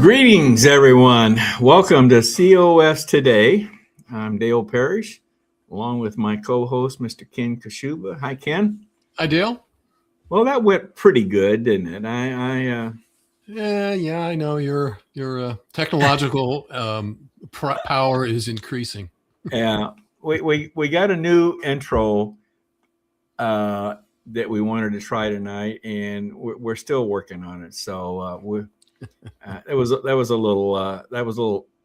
Greetings, everyone. Welcome to COS Today. I'm Dale Parrish, along with my co-host, Mr. Ken Kashuba. Hi, Ken. Hi, Dale. Well, that went pretty good, didn't it? Yeah, I know your technological power is increasing. Yeah, we got a new intro that we wanted to try tonight, and we're still working on it. So that was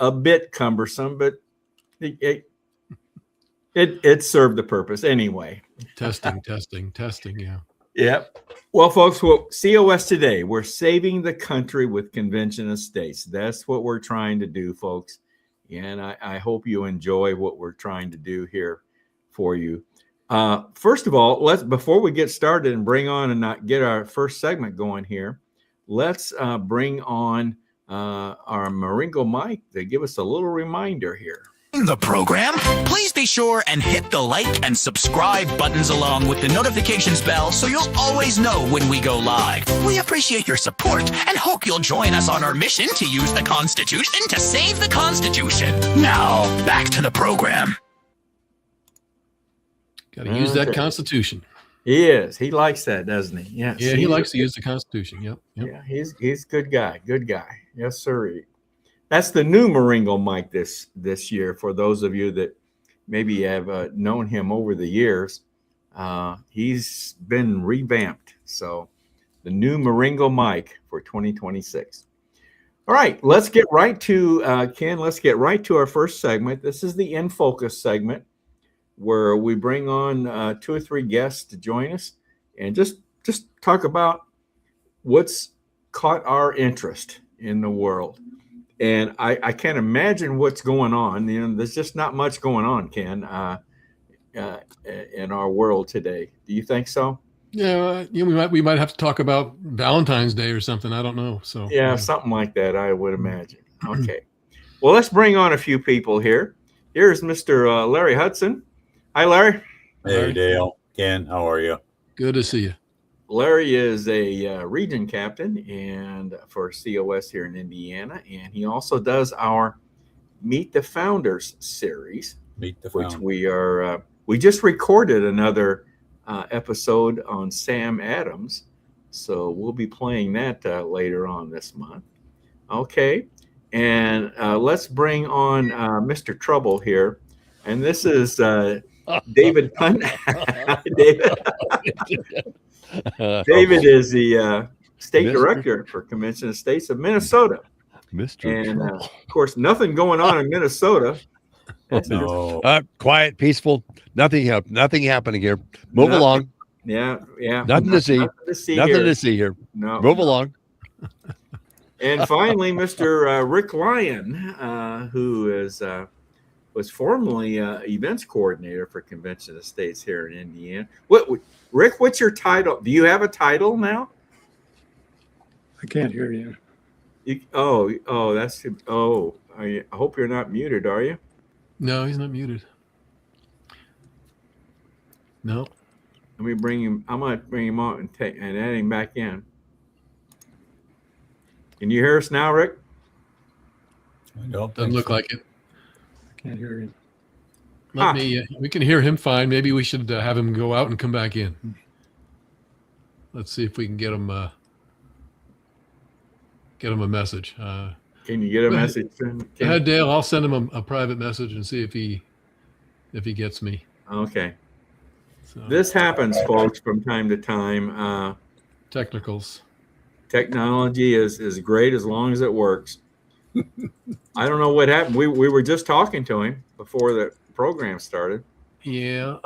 a bit cumbersome, but it served the purpose anyway. Testing. Yeah. Yep. Well, folks, COS Today, we're saving the country with Convention of States. That's what we're trying to do, folks. And I hope you enjoy what we're trying to do here for you. First of all, before we get started and bring on and not get our first segment going here, let's bring on our Maringo Mike to give us a little reminder here. The program, please be sure and hit the like and subscribe buttons along with the notifications bell so you'll always know when we go live. We appreciate your support and hope you'll join us on our mission to use the Constitution to save the Constitution. Now, back to the program. Got to use that Constitution. He is. He likes that, doesn't he? Yes. Yeah, he likes to use the Constitution. Yep. Yeah, he's a good guy. Good guy. Yes, sir. That's the new Maringo Mike this year. For those of you that maybe have known him over the years, he's been revamped. So the new Maringo Mike for 2026. All right, let's get right to Ken. Let's get right to our first segment. This is the In Focus segment, where we bring on 2 or 3 guests to join us and just talk about what's caught our interest in the world. And I can't imagine what's going on. You know, there's just not much going on, Ken, in our world today. Do you think so? Yeah, we might have to talk about Valentine's Day or something. I don't know. So yeah, something like that, I would imagine. Okay. Well, let's bring on a few people here. Here's Mr. Larry Hudson. Hi, Larry. Hey, Larry. Dale. Ken, how are you? Good to see you. Larry is a region captain and for COS here in Indiana, and he also does our Meet the Founders series, which we just recorded another episode on Sam Adams, so we'll be playing that later on this month. Okay, and let's bring on Mr. Trouble here, and this is David Punt. David is the state director for Convention of States of Minnesota. And of course, nothing going on in Minnesota. No. Quiet, peaceful. Nothing happening here. Move along. Yeah. Nothing to see. Nothing to see here. No. Move along. And finally, Mr. Rick Lyon, who was formerly events coordinator for Convention of States here in Indiana. Rick, what's your title? Do you have a title now? I can't hear you. I hope you're not muted, are you? No, he's not muted. No. Let me bring him. I'm going to bring him on and add him back in. Can you hear us now, Rick? Doesn't look like it. I can't hear you. We can hear him fine. Maybe we should have him go out and come back in. Let's see if we can get him a message. Can you get a message? Dale, I'll send him a private message and see if he gets me. Okay. So, this happens, folks, from time to time. Technicals. Technology is great as long as it works. I don't know what happened. We were just talking to him before the program started. Yeah.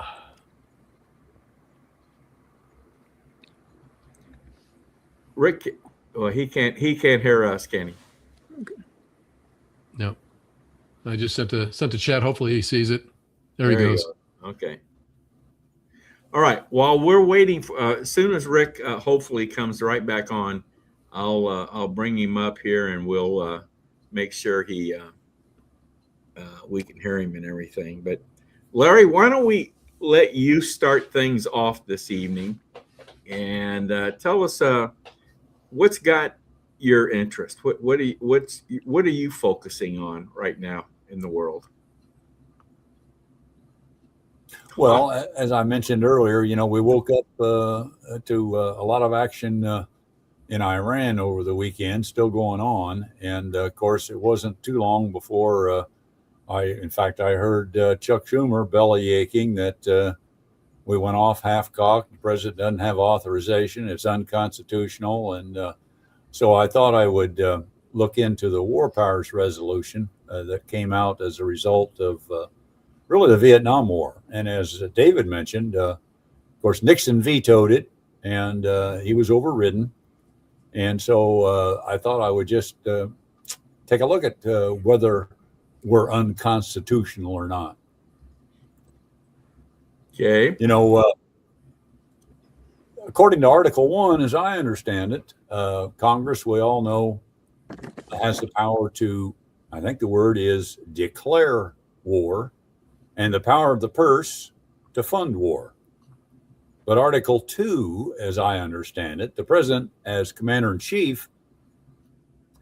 Rick, well, he can't hear us, can he? Okay. No. I just sent a chat. Hopefully he sees it. There he goes. Okay. All right. While we're waiting for, as soon as Rick hopefully comes right back on, I'll bring him up here and we'll make sure we can hear him and everything. But Larry, why don't we let you start things off this evening and tell us what's got your interest? What are you focusing on right now in the world? Well, as I mentioned earlier, we woke up to a lot of action in Iran over the weekend, still going on. And of course, it wasn't too long before I heard Chuck Schumer belly aching that we went off half-cocked. The president doesn't have authorization. It's unconstitutional. And so I thought I would look into the War Powers resolution that came out as a result of really the Vietnam War. And as David mentioned, of course, Nixon vetoed it, and he was overridden. And so I thought I would just take a look at whether we're unconstitutional or not. Okay. According to Article 1, as I understand it, Congress, we all know, has the power to, I think the word is declare war, and the power of the purse to fund war. But Article 2, as I understand it, the president, as commander-in-chief,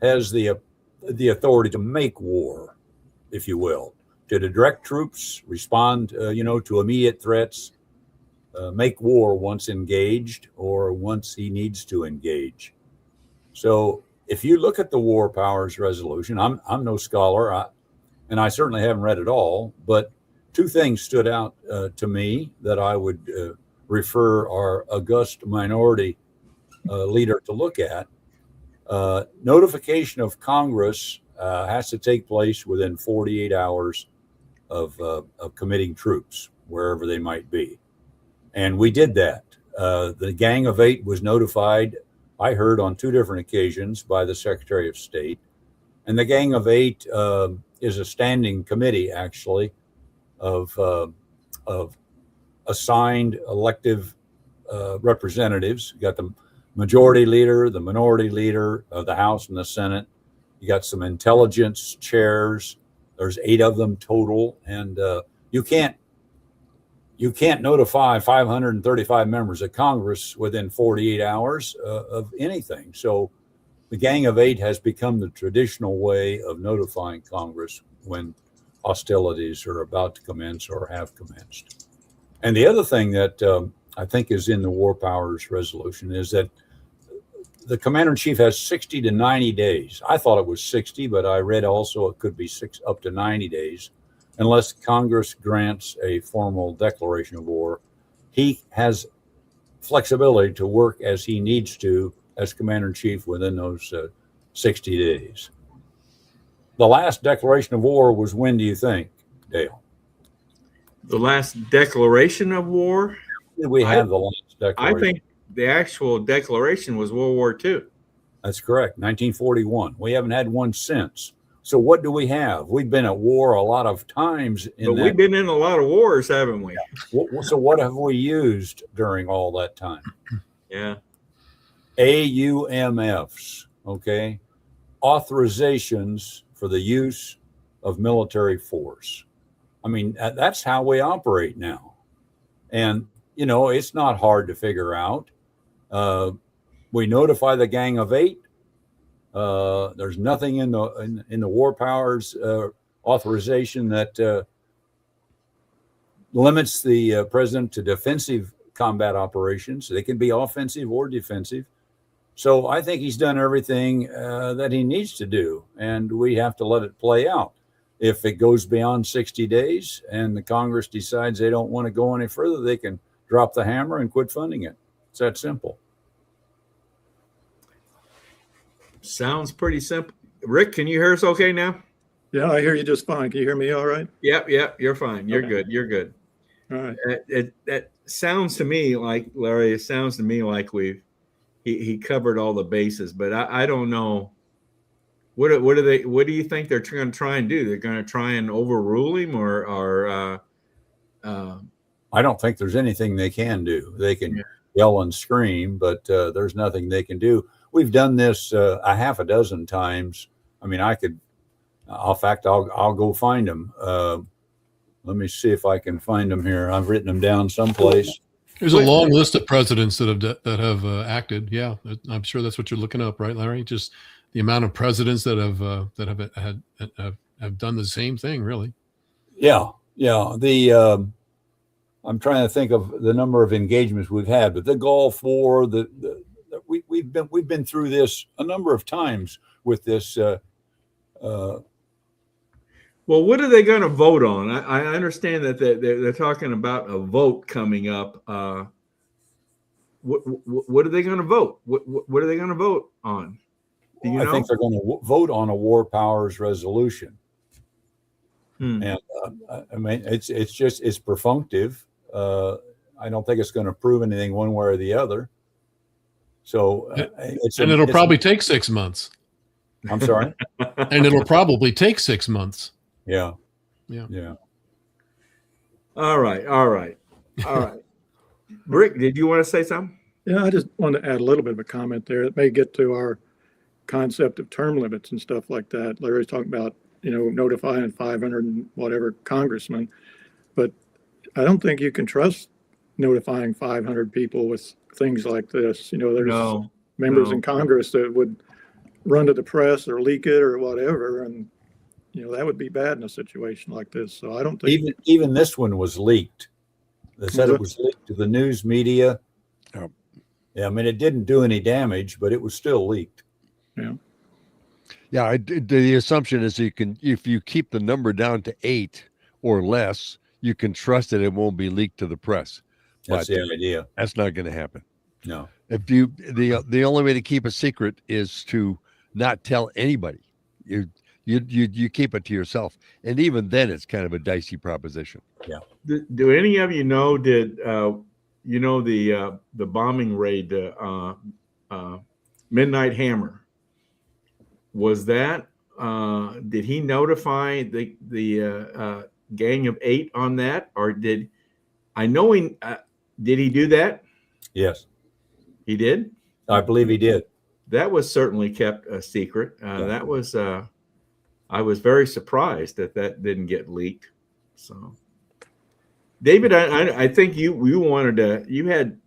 has the authority to make war, if you will, to direct troops, respond, to immediate threats, make war once engaged or once he needs to engage. So if you look at the War Powers Resolution, I'm no scholar, and I certainly haven't read it all, but two things stood out to me that I would refer our august minority leader to look at. Notification of Congress has to take place within 48 hours of committing troops, wherever they might be. And we did that. The Gang of Eight was notified, I heard, on two different occasions by the Secretary of State. And the Gang of Eight is a standing committee, actually, of assigned elective representatives. You got the majority leader, the minority leader of the House and the Senate. You got some intelligence chairs. There's 8 of them total, and you can't notify 535 members of Congress within 48 hours of anything. So the Gang of Eight has become the traditional way of notifying Congress when hostilities are about to commence or have commenced. And the other thing that I think is in the War Powers Resolution is that the commander-in-chief has 60 to 90 days. I thought it was 60, but I read also it could be up to 90 days, unless Congress grants a formal declaration of war. He has flexibility to work as he needs to as commander-in-chief within those 60 days. The last declaration of war was when, do you think, Dale? The last declaration of war? Did we have the last declaration? I think the actual declaration was World War II. That's correct, 1941. We haven't had one since. So what do we have? We've been at war a lot of times. We've been in a lot of wars, haven't we? So what have we used during all that time? Yeah. AUMFs, okay? Authorizations for the use of military force. I mean, that's how we operate now. And, it's not hard to figure out. We notify the Gang of Eight. There's nothing in the War Powers authorization that limits the president to defensive combat operations. They can be offensive or defensive. So I think he's done everything that he needs to do, and we have to let it play out. If it goes beyond 60 days and the Congress decides they don't want to go any further, they can drop the hammer and quit funding it. It's that simple. Sounds pretty simple. Rick, can you hear us okay now? Yeah, I hear you just fine. Can you hear me all right? Yep, you're fine. You're good. You're good. All right. That sounds to me like, Larry, it sounds to me like he covered all the bases, but I don't know. What do you think they're going to try and do? They're going to try and overrule him or I don't think there's anything they can do. They can yell and scream, but there's nothing they can do. We've done this a half a dozen times. I mean, I'll go find them. Let me see if I can find them here. I've written them down someplace. There's a long list of presidents that have acted. Yeah, I'm sure that's what you're looking up, right, Larry? Just the amount of presidents that have done the same thing, really. Yeah. I'm trying to think of the number of engagements we've had, but the Gulf War, we've been through this a number of times with this. Well, what are they going to vote on? I understand that they're talking about a vote coming up. What are they going to vote? What are they going to vote on? Do you know? I think they're going to vote on a war powers resolution. And I mean, it's perfunctive. I don't think it's going to prove anything one way or the other. So it'll probably take 6 months. I'm sorry. And it'll probably take 6 months. Yeah. All right. Rick, did you want to say something? Yeah, I just wanted to add a little bit of a comment there. It may get to our concept of term limits and stuff like that. Larry's talking about, notifying 500 and whatever congressmen, but I don't think you can trust notifying 500 people with things like this. There's members in Congress that would run to the press or leak it or whatever, and that would be bad in a situation like this. So I don't think even this one was leaked. They said it was leaked to the news media. Oh. Yeah, I mean, it didn't do any damage, but it was still leaked. Yeah, the assumption is if you keep the number down to 8 or less, you can trust that it won't be leaked to the press. That's the idea. That's not going to happen. No. If the only way to keep a secret is to not tell anybody. You keep it to yourself, and even then, it's kind of a dicey proposition. Yeah. Do any of you know? Did the bombing raid, Midnight Hammer? Was that? Did he notify the Gang of 8 on that, or did he do that? Yes, he did. I believe he did. That was certainly kept a secret. That was. I was very surprised that didn't get leaked. So, David, I think you had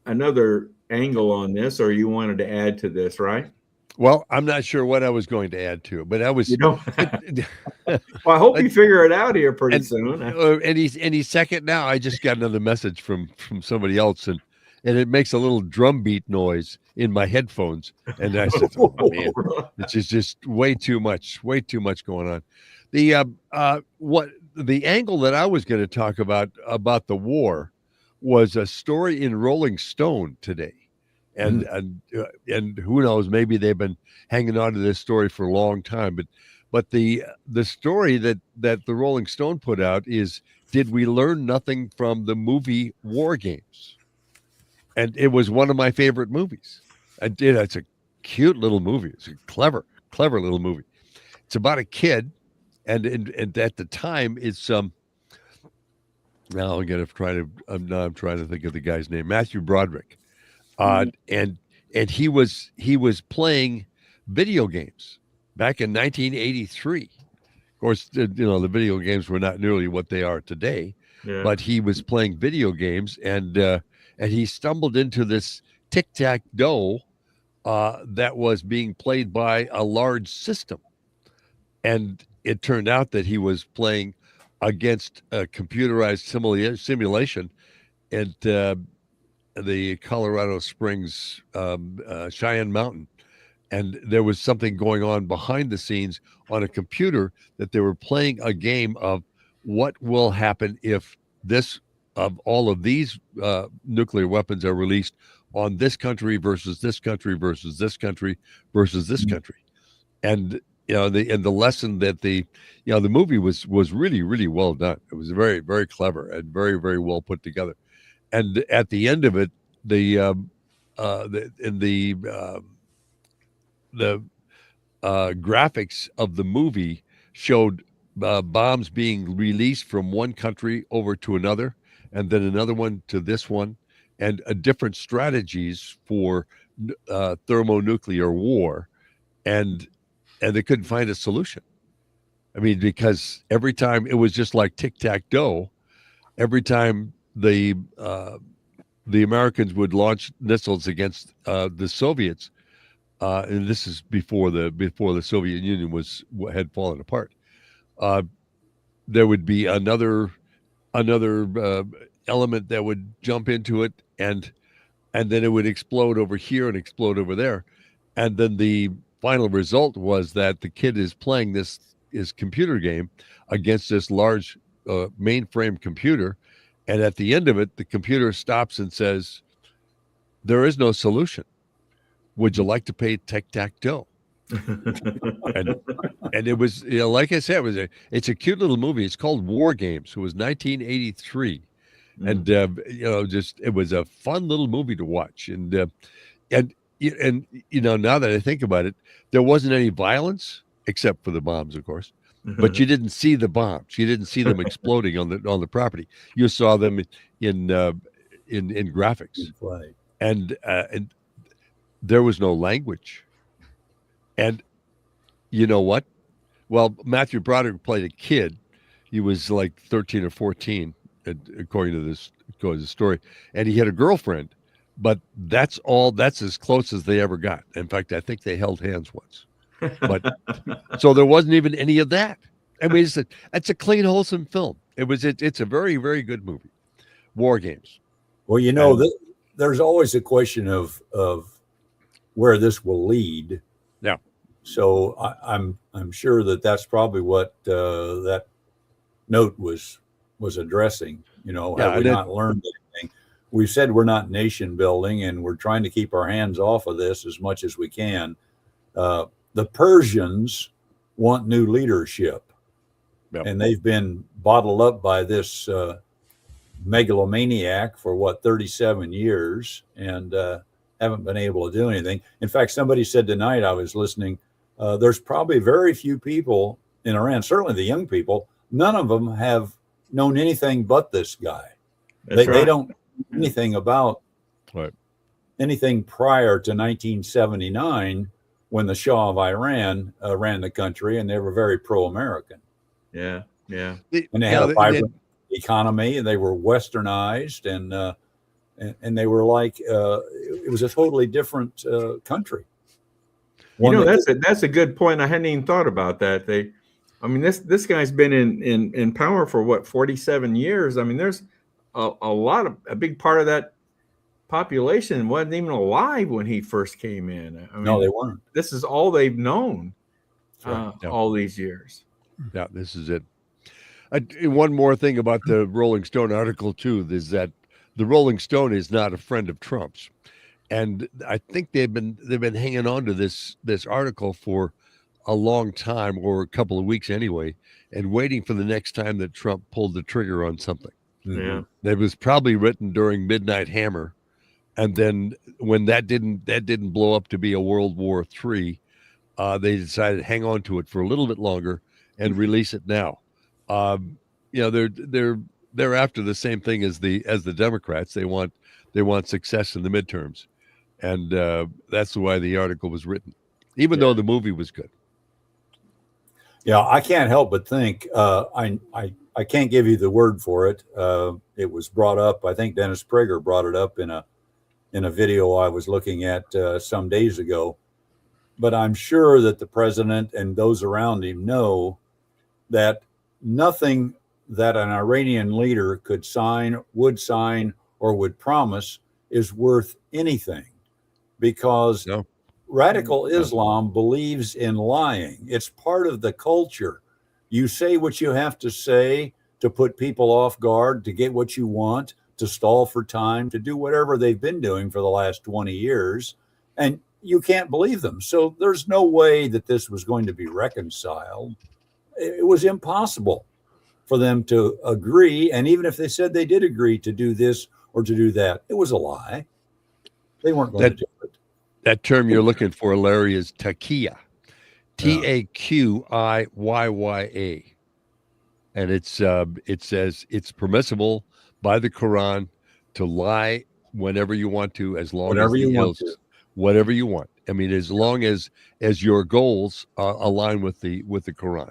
another angle on this, or you wanted to add to this, right? Well, I'm not sure what I was going to add to it, but I was. Well, I hope you figure it out here pretty soon. Any second now, I just got another message from somebody else, and it makes a little drum beat noise in my headphones, and I said, "Oh man, it's just way too much going on." The angle that I was going to talk about the war was a story in Rolling Stone today. And who knows, maybe they've been hanging on to this story for a long time, but the story that the Rolling Stone put out is, did we learn nothing from the movie War Games? And it was one of my favorite movies. It's a cute little movie. It's a clever little movie. It's about a kid, and at the time it's now I'm trying to think of the guy's name, Matthew Broderick. And he was playing video games back in 1983. Of course, the video games were not nearly what they are today, but he was playing video games, and he stumbled into this tic-tac-toe that was being played by a large system. And it turned out that he was playing against a computerized simulation at the Colorado Springs Cheyenne Mountain. And there was something going on behind the scenes on a computer that they were playing a game of what will happen if all of these nuclear weapons are released on this country versus this country versus this country versus this country. And the lesson that the movie was really, really well done. It was very, very clever and very, very well put together. And at the end of it, the graphics of the movie showed bombs being released from one country over to another, and then another one to this one, and different strategies for thermonuclear war, and they couldn't find a solution. I mean, because every time it was just like tic-tac-toe, every time the the Americans would launch missiles against the Soviets, and this is before the Soviet Union had fallen apart. There would be another element that would jump into it, and then it would explode over here and explode over there, and then the final result was that the kid is playing this computer game against this large mainframe computer, and at the end of it, the computer stops and says, "There is no solution. Would you like to play tic-tac-toe?" and it was, like I said, it's a cute little movie. It's called War Games. It was 1983, and just it was a fun little movie to watch. And now that I think about it, there wasn't any violence except for the bombs, of course. But you didn't see the bombs. You didn't see them exploding on the property. You saw them in graphics, Right. and there was no language. And you know what? Well, Matthew Broderick played a kid. He was like 13 or 14, according to the story, and he had a girlfriend. But that's as close as they ever got. In fact, I think they held hands once. But so there wasn't even any of that. I mean, it's a clean, wholesome film. It's a very, very good movie. War Games. Well, there's always a question of where this will lead. Yeah. So I'm sure that's probably what that note was addressing. Have we not learned anything? We've said we're not nation building, and we're trying to keep our hands off of this as much as we can. The Persians want new leadership, and they've been bottled up by this megalomaniac for 37 years, and haven't been able to do anything. In fact, somebody said tonight, I was listening, there's probably very few people in Iran, certainly the young people, none of them have known anything but this guy. They don't know anything about anything prior to 1979, when the Shah of Iran ran the country, and they were very pro-American. Yeah. And they had a vibrant economy, and they were westernized, and they were like, it was a totally different country. That's a good point. I hadn't even thought about that. This guy's been in power for 47 years. I mean, there's a big part of that population wasn't even alive when he first came in. No, they weren't. This is all they've known all these years. Yeah, this is it. One more thing about the Rolling Stone article too is that the Rolling Stone is not a friend of Trump's, and I think they've been hanging on to this article for a long time, or a couple of weeks anyway, and waiting for the next time that Trump pulled the trigger on something. Yeah, that was probably written during Midnight Hammer, and then when that didn't blow up to be a World War III, they decided to hang on to it for a little bit longer and release it now. They're after the same thing as the Democrats. They want success in the midterms, and that's why the article was written, even though the movie was good. Yeah, I can't help but think. I can't give you the word for it. It was brought up. I think Dennis Prager brought it up in a video I was looking at some days ago. But I'm sure that the president and those around him know that nothing that an Iranian leader could sign, would sign, or would promise is worth anything, because radical Islam believes in lying. It's part of the culture. You say what you have to say to put people off guard, to get what you want, to stall for time, to do whatever they've been doing for the last 20 years. And you can't believe them. So there's no way that this was going to be reconciled. It was impossible for them to agree. And even if they said they did agree to do this or to do that, it was a lie. They weren't going to do it. That term you're looking for, Larry, is taqiyya. Taqiyya. And it says it's permissible by the Quran to lie whenever you want to, as long whatever as you want to. Whatever you want. I mean, as long as your goals align with the Quran.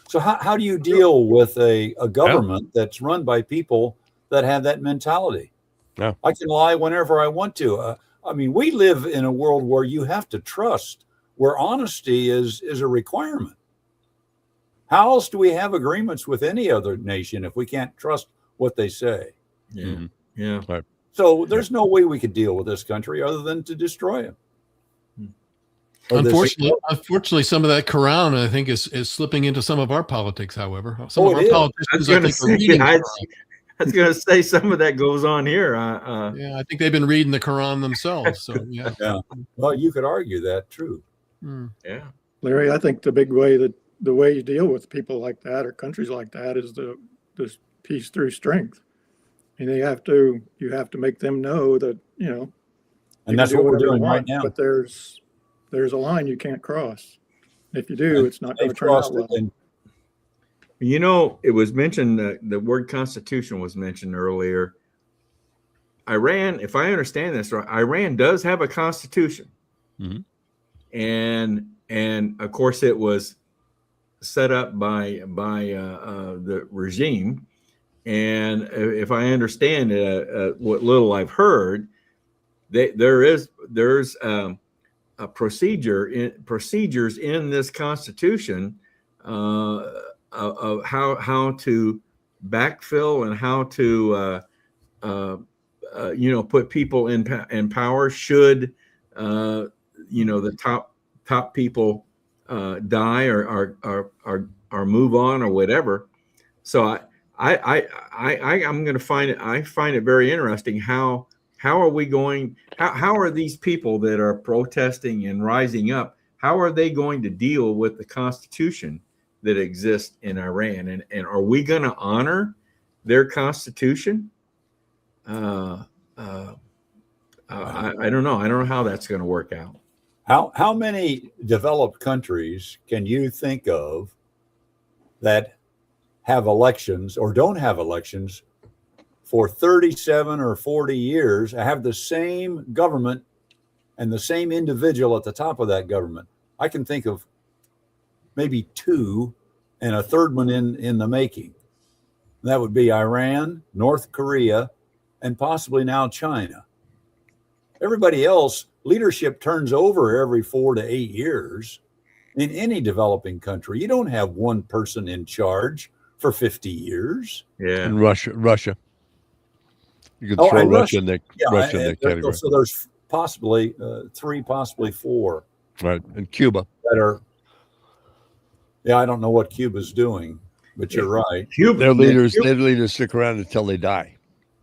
So how do you deal with a government that's run by people that have that mentality? Yeah. I can lie whenever I want to. I mean, we live in a world where you have to trust, where honesty is a requirement. How else do we have agreements with any other nation if we can't trust what they say? Yeah. Mhm. Yeah. Right. So there's no way we could deal with this country other than to destroy it. Or this- Unfortunately, some of that Quran, I think, is slipping into some of our politics. However, some Oh, of it our is. I politicians, was I going to think, are say, reading. I was going to say some of that goes on here. Yeah, I think they've been reading the Quran themselves. So yeah. Yeah. Well, you could argue that, true. Hmm. Yeah. Larry, I think the big way that the way you deal with people like that or countries like that is this peace through strength. And you have to make them know that, you know, And you that's can what do we're whatever you doing right want, now. but there's a line you can't cross. If you do, it's not going They've to turn out crossed well. it. And You know, it was mentioned, the word constitution was mentioned earlier. Iran, if I understand this right, Iran does have a constitution. Mhm. And of course it was set up by the regime. And if I understand what little I've heard, there's a procedures in this constitution of how to backfill and how to put people in power should the top people die or move on or whatever. So I'm going to find it. I find it very interesting how are we going? How are these people that are protesting and rising up? How are they going to deal with the Constitution that exists in Iran? And are we going to honor their Constitution? I don't know. I don't know how that's going to work out. how many developed countries can you think of that have elections or don't have elections for 37 or 40 years, have the same government and the same individual at the top of that government? I can think of maybe two and a third one in the making. That would be Iran, North Korea, and possibly now China. Everybody else, leadership turns over every 4 to 8 years. In any developing country, you don't have one person in charge for 50 years. And Yeah. Russia. You could Oh, throw and Russia in that Russia in and that category, so there's possibly 3, possibly 4 right? And Cuba. that are. Yeah, I don't know what Cuba's doing, but you're right. Cuba, Their leaders stick around until they die.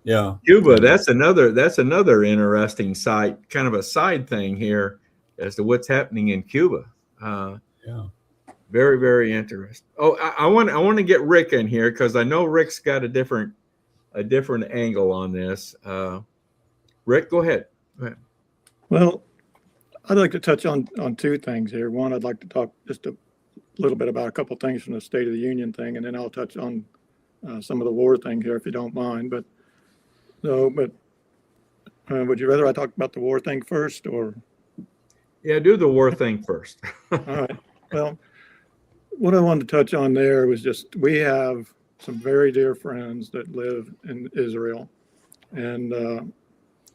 Yeah, Cuba, that's another interesting side, kind of a side thing here as to what's happening in Cuba. yeah. Very, very interesting. Oh, I want to get Rick in here because I know Rick's got a different angle on this. Rick, go ahead. Well, I'd like to touch on two things here. One, I'd like to talk just a little bit about a couple things from the State of the Union thing, and then I'll touch on some of the war thing here, if you don't mind. But would you rather I talk about the war thing first, or? Yeah, do the war thing first. All right. Well, what I wanted to touch on there was just we have some very dear friends that live in Israel, and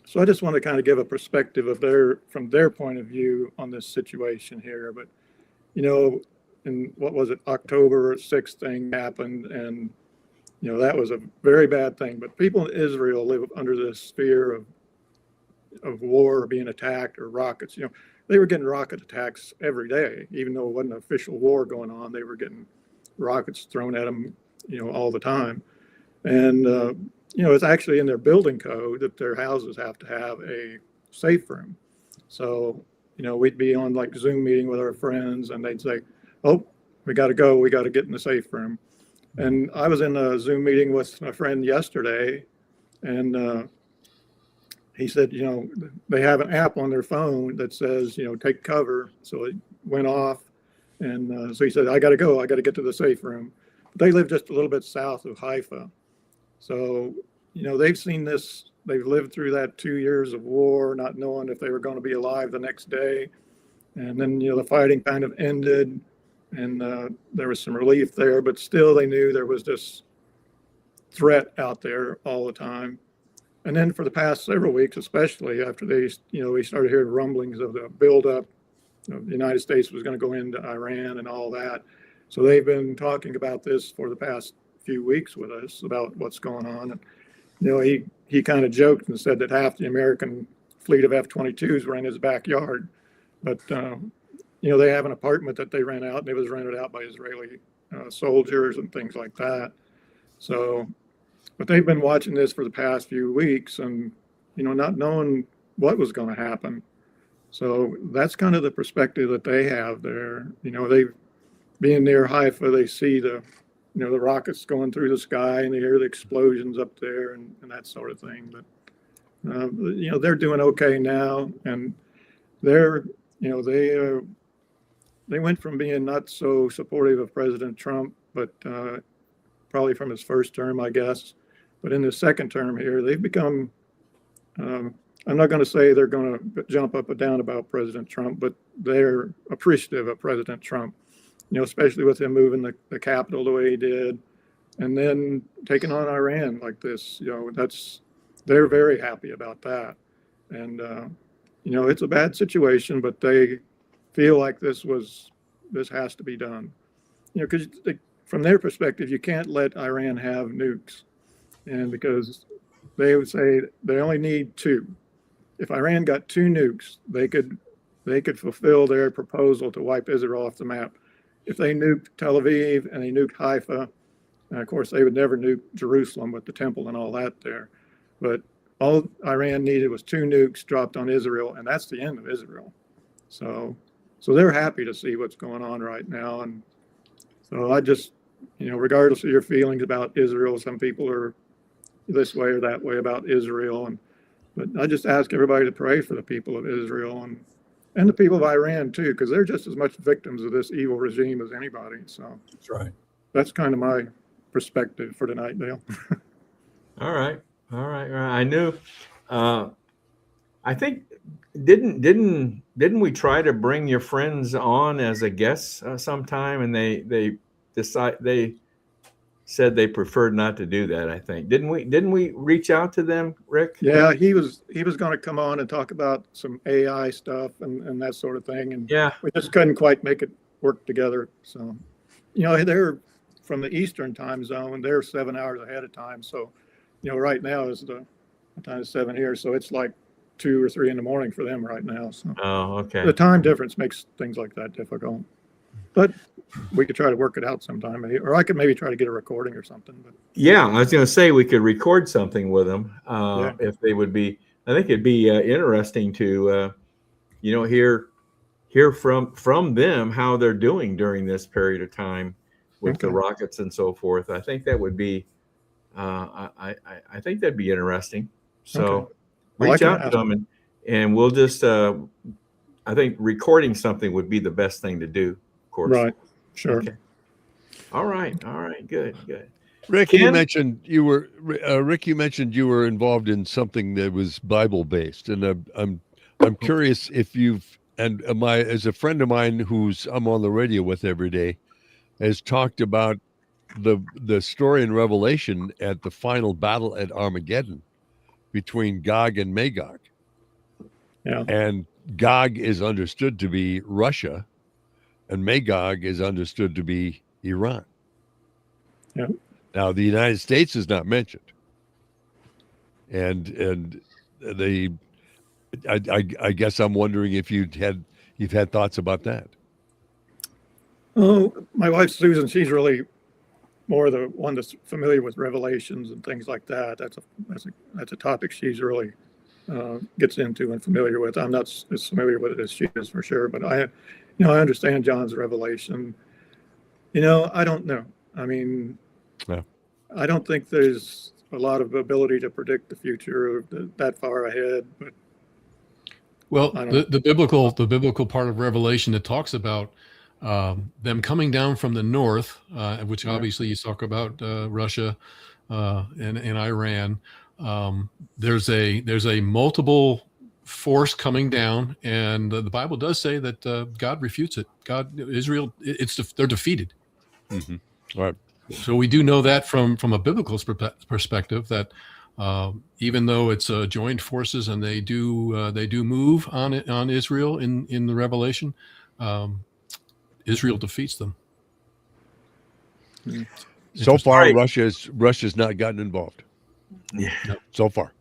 so I just want to kind of give a perspective of from their point of view on this situation here. But in what was it, October 6th thing happened, and that was a very bad thing. But people in Israel live under this fear of war or being attacked or rockets. They were getting rocket attacks every day, even though it wasn't an official war going on. They were getting rockets thrown at them, all the time. And it's actually in their building code that their houses have to have a safe room. So we'd be on like Zoom meeting with our friends, and they'd say, "Oh, we got to go. We got to get in the safe room." And I was in a Zoom meeting with a friend yesterday, and he said, they have an app on their phone that says, take cover. So it went off. And so he said, I got to go. I got to get to the safe room. But they live just a little bit south of Haifa. So, they've seen this. They've lived through that 2 years of war, not knowing if they were going to be alive the next day. And then, the fighting kind of ended. And there was some relief there. But still, they knew there was this threat out there all the time. And then for the past several weeks, especially after we started hearing rumblings of the buildup of the United States was going to go into Iran and all that. So they've been talking about this for the past few weeks with us about what's going on. And, he kind of joked and said that half the American fleet of F-22s were in his backyard. But, they have an apartment that they rent out, and it was rented out by Israeli soldiers and things like that. So, but they've been watching this for the past few weeks and, not knowing what was going to happen. So that's kind of the perspective that they have there. They being near Haifa, they see the rockets going through the sky and they hear the explosions up there and that sort of thing. But, they're doing okay now. And they're, they went from being not so supportive of President Trump, but probably from his first term, I guess. But in his second term here, they've become, I'm not going to say they're going to jump up and down about President Trump, but they're appreciative of President Trump, especially with him moving the capital the way he did and then taking on Iran like this. They're very happy about that. And, it's a bad situation, but they feel like this has to be done. Because from their perspective, you can't let Iran have nukes. And because they would say they only need 2. If Iran got 2 nukes, they could fulfill their proposal to wipe Israel off the map. If they nuked Tel Aviv and they nuked Haifa, and of course they would never nuke Jerusalem with the temple and all that there. But all Iran needed was 2 nukes dropped on Israel, and that's the end of Israel. So they're happy to see what's going on right now. And so I just, regardless of your feelings about Israel, some people are this way or that way about Israel. But I just ask everybody to pray for the people of Israel and the people of Iran too, because they're just as much victims of this evil regime as anybody. So That's right. That's kind of my perspective for tonight, Dale. All right. I knew. I think didn't we try to bring your friends on as a guest sometime, and they said they preferred not to do that. I think didn't we reach out to them, Rick? Yeah, he was going to come on and talk about some AI stuff and that sort of thing, and Yeah. we just couldn't quite make it work together. So, they're from the Eastern time zone. They're 7 hours ahead of time. So, right now is the time is 7 here, so it's like 2 or 3 in the morning for them right now. So Oh, okay. the time difference makes things like that difficult. But we could try to work it out sometime, or I could maybe try to get a recording or something. But Yeah, I was going to say we could record something with them Yeah. if they would be. I think it'd be interesting to, hear from them how they're doing during this period of time with the Okay. rockets and so forth. I think that would be, I think that'd be interesting. So Okay. Well, I reach can out to ask them and we'll just. I think recording something would be the best thing to do. Of course. right, sure. Okay. All right. Good. Rick, Ken? you mentioned you were involved in something that was Bible based, and I'm curious if as a friend of mine I'm on the radio with every day, has talked about the story in Revelation at the final battle at Armageddon between Gog and Magog. Yeah. And Gog is understood to be Russia, and Magog is understood to be Iran. Yeah. Now, the United States is not mentioned, and I guess I'm wondering if you've had thoughts about that. Oh, my wife Susan, she's really more the one that's familiar with Revelations and things like that. That's a topic she's really gets into and familiar with. I'm not as familiar with it as she is for sure, but I understand John's Revelation. I don't know. I mean, No. I don't think there's a lot of ability to predict the future that far ahead, but Well, I don't- the biblical part of Revelation that talks about them coming down from the north, which Yeah. obviously you talk about Russia and Iran. There's a multiple force coming down, and the Bible does say that God refutes it. Israel, they're defeated. Mm-hmm. All right. So we do know that from a biblical perspective that Even though it's joined forces and they do move on Israel in the Revelation, Israel defeats them. So far, Right. Russia's not gotten involved. Yeah. So far.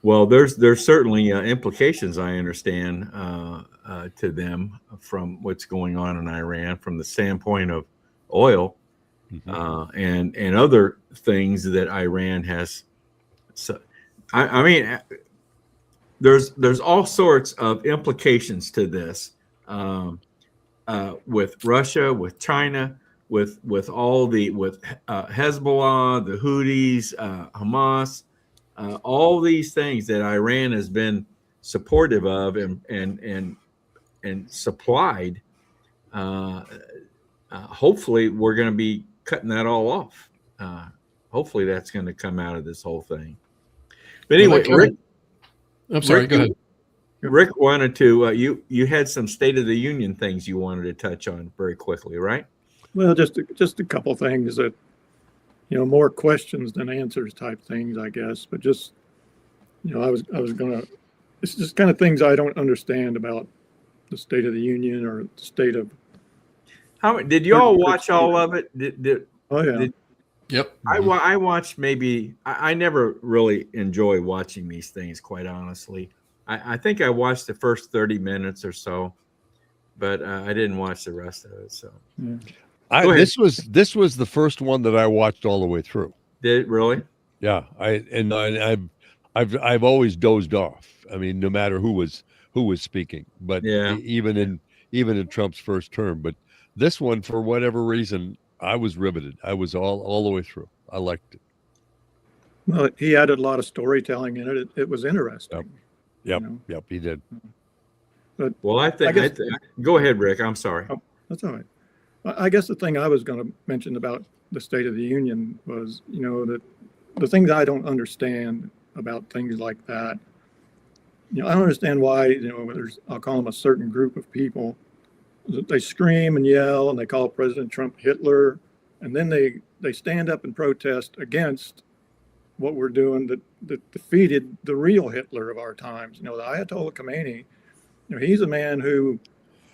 Well, there's certainly implications, I understand, to them from what's going on in Iran from the standpoint of oil and other things that Iran has. So, I mean, there's all sorts of implications to this with Russia, with China, with Hezbollah, the Houthis, Hamas. All these things that Iran has been supportive of and supplied, hopefully we're going to be cutting that all off. Hopefully that's going to come out of this whole thing. But anyway, Rick, I'm sorry. Rick, Go ahead. Rick wanted to. You had some State of the Union things you wanted to touch on very quickly, right? Well, just a couple things that, more questions than answers type things, I guess. But just, I was gonna. It's just kind of things I don't understand about the State of the Union or the state of. How did you all watch all of it? Oh yeah. Yep. I watched maybe. I never really enjoy watching these things, quite honestly. I think I watched the first 30 minutes or so, but I didn't watch the rest of it. So This was the first one that I watched all the way through. did it really? Yeah, I've always dozed off. I mean, no matter who was speaking, but Yeah. even in Trump's first term. But this one, for whatever reason, I was riveted. I was all the way through. I liked it. Well, he added a lot of storytelling in it. It was interesting. Yep, you know. yep, he did. But Well, I think. Go ahead, Rick. I'm sorry. that's all right. I guess the thing I was going to mention about the State of the Union was, that the things I don't understand about things like that. I don't understand why, I'll call them a certain group of people. They scream and yell and they call President Trump Hitler. And then they stand up and protest against what we're doing that defeated the real Hitler of our times. The Ayatollah Khomeini, he's a man who,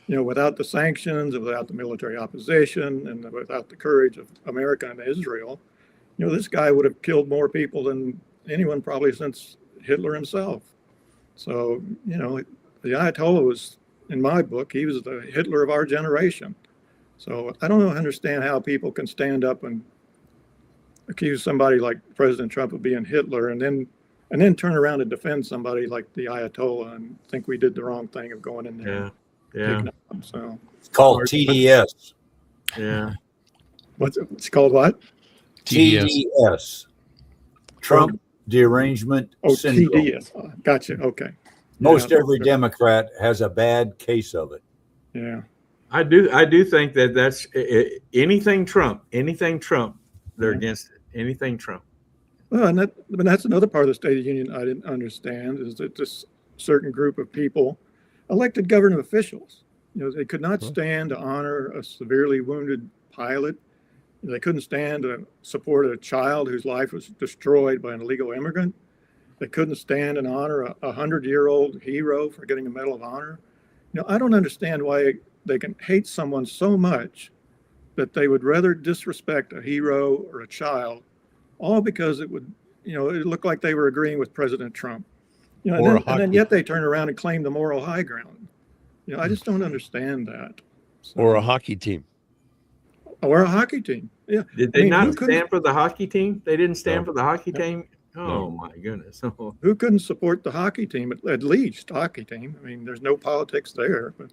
without the sanctions, without the military opposition, and without the courage of America and Israel, this guy would have killed more people than anyone probably since Hitler himself. So, the Ayatollah was, in my book, he was the Hitler of our generation. So I don't understand how people can stand up and accuse somebody like President Trump of being Hitler and then turn around and defend somebody like the Ayatollah and think we did the wrong thing of going in there. Yeah. So It's called TDS. Yeah. it's called what? TDS. Trump derangement syndrome. TDS. Gotcha. Okay. Most Yeah. every Democrat has a bad case of it. Yeah. I do think that's anything Trump. They're Yeah. against anything Trump. Well, and that's another part of the State of the Union I didn't understand is that this certain group of people elected government officials. They could not stand to honor a severely wounded pilot. They couldn't stand to support a child whose life was destroyed by an illegal immigrant. They couldn't stand and honor a 100-year-old hero for getting a Medal of Honor. I don't understand why they can hate someone so much that they would rather disrespect a hero or a child, all because it would, it looked like they were agreeing with President Trump. And then yet they turn around and claim the moral high ground. I just don't understand that. So, Or a hockey team. or a hockey team. Yeah. Did they who not couldn't- stand for the hockey team? They didn't stand No. for the hockey team. Oh No. my goodness. Who couldn't support the hockey team? At least hockey team. I mean, there's no politics there. But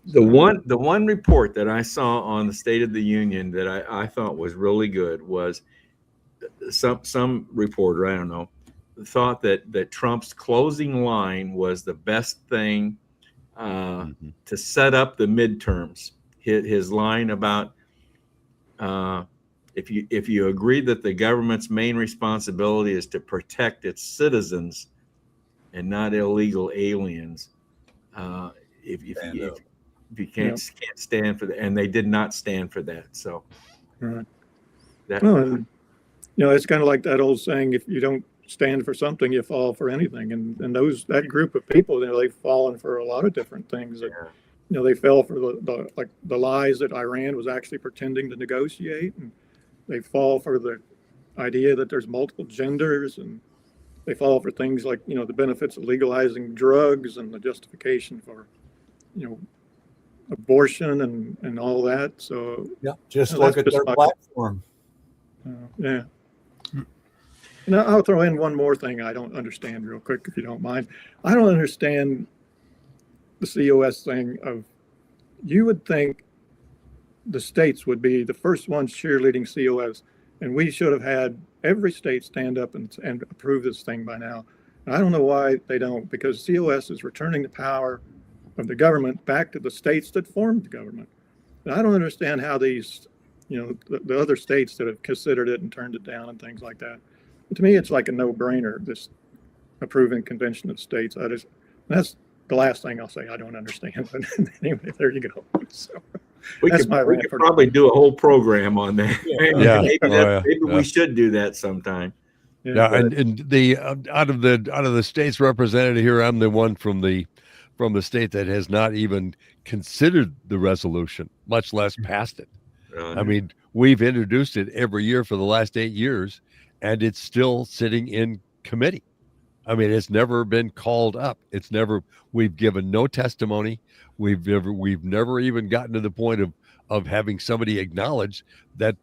The one report that I saw on the State of the Union that I thought was really good was some reporter, I don't know, thought that Trump's closing line was the best thing to set up the midterms. His line about if you agree that the government's main responsibility is to protect its citizens and not illegal aliens, if you can't stand for that, and they did not stand for that. So right. that Well, it's kind of like that old saying, if you don't stand for something, you fall for anything. And that group of people, they've fallen for a lot of different things. That, they fell for the lies that Iran was actually pretending to negotiate, and they fall for the idea that there's multiple genders, and they fall for things like, the benefits of legalizing drugs and the justification for, abortion and all that. So Yeah, just look at their platform. yeah. And I'll throw in one more thing I don't understand real quick, if you don't mind. I don't understand the COS thing of, you would think the states would be the first ones cheerleading COS, and we should have had every state stand up and approve this thing by now. And I don't know why they don't, because COS is returning the power of the government back to the states that formed the government. And I don't understand how these, the other states that have considered it and turned it down and things like that. To me, it's like a no-brainer, this approving convention of states. That's the last thing I'll say I don't understand. But anyway, there you go. So We could probably do a whole program on that. Yeah. Maybe we should do that sometime. Yeah, and the out of the states represented here, I'm the one from the state that has not even considered the resolution, much less passed it. I mean, we've introduced it every year for the last 8 years, and it's still sitting in committee. I mean, it's never been called up. We've given no testimony. We've never even gotten to the point of having somebody acknowledge that.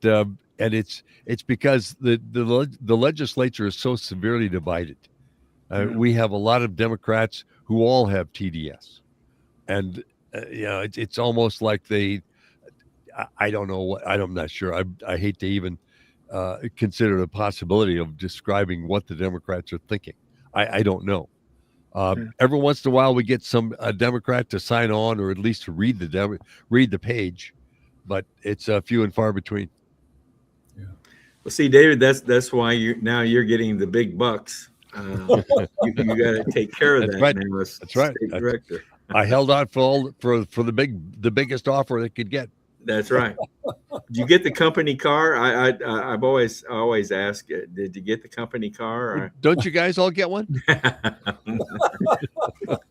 And it's because the legislature is so severely divided. We have a lot of Democrats who all have TDS, and it's almost like I don't know what, I'm not sure. I hate to even consider the possibility of describing what the Democrats are thinking. I don't know. Every once in a while, we get a Democrat to sign on, or at least to read the page, but it's few and far between. Yeah. Well, see, David, that's why you're getting the big bucks. You got to take care of that. Right. Now as That's right. state director. I held out for the biggest offer they could get. That's right. Did you get the company car? I've always asked, did you get the company car? Or? Don't you guys all get one?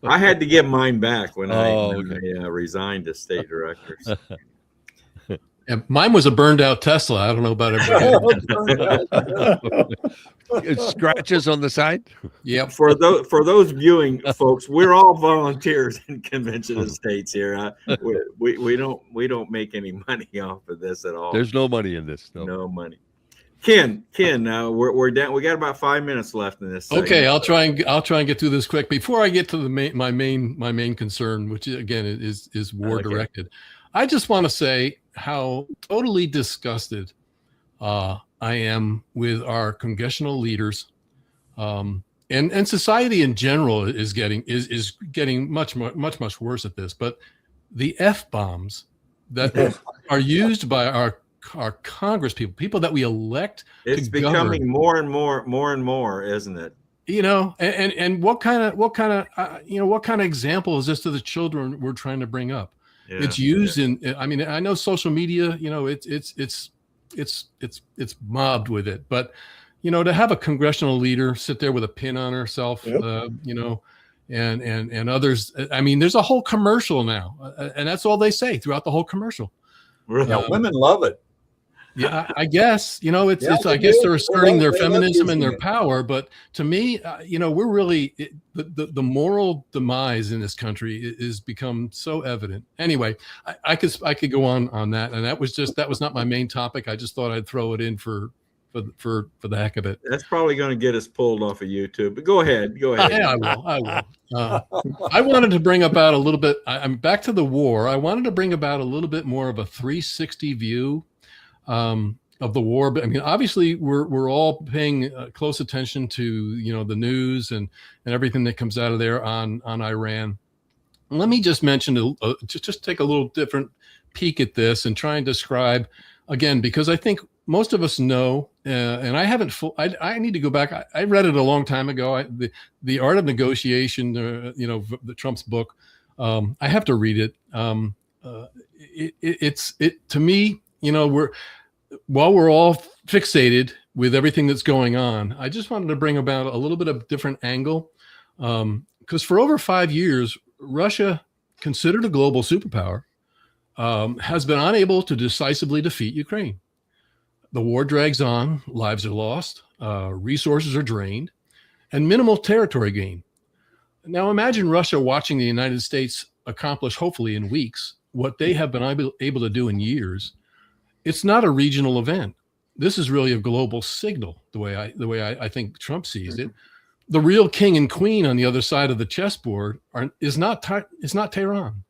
I had to get mine back when I resigned as state director. So. Yeah, mine was a burned out Tesla. I don't know about everybody. It's scratches on the side. Yep. For those viewing folks, we're all volunteers in Convention of States here. We don't make any money off of this at all. There's no money in this. No money. Ken, we're down. We got about 5 minutes left in this segment. Okay, I'll try and get through this quick. Before I get to my main concern, which again is war directed, I just want to say how totally disgusted I am with our congressional leaders, and society in general is getting much worse at this. But the F-bombs that are used by our Congress people that we elect, it's becoming more and more, isn't it? And what kind of example is this to the children we're trying to bring up? Yeah, it's used in. I mean, I know social media. It's mobbed with it. But to have a congressional leader sit there with a pin on herself, and others. I mean, there's a whole commercial now, and that's all they say throughout the whole commercial. Yeah, women love it. Yeah, I guess it's. I guess they're asserting their feminism and their power, but to me, we're really the moral demise in this country is become so evident. Anyway, I could go on that, and that was not my main topic. I just thought I'd throw it in for the heck of it. That's probably going to get us pulled off of YouTube. But go ahead. Yeah, I will. I wanted to bring about a little bit. I'm back to the war. I wanted to bring about a little bit more of a 360 view of the war. But I mean, obviously we're all paying close attention to, the news and everything that comes out of there on Iran. Let me just mention, just take a little different peek at this and try and describe again, because I think most of us know, and I haven't I need to go back. I read it a long time ago. The Art of Negotiation, the Trump's book. I have to read it. It's to me, we're all fixated with everything that's going on, I just wanted to bring about a little bit of different angle. Because for over 5 years, Russia, considered a global superpower, has been unable to decisively defeat Ukraine. The war drags on, lives are lost, resources are drained, and minimal territory gain. Now imagine Russia watching the United States accomplish, hopefully in weeks, what they have been able to do in years. It's not a regional event. This is really a global signal, the way I think Trump sees it. The real king and queen on the other side of the chessboard is not Tehran.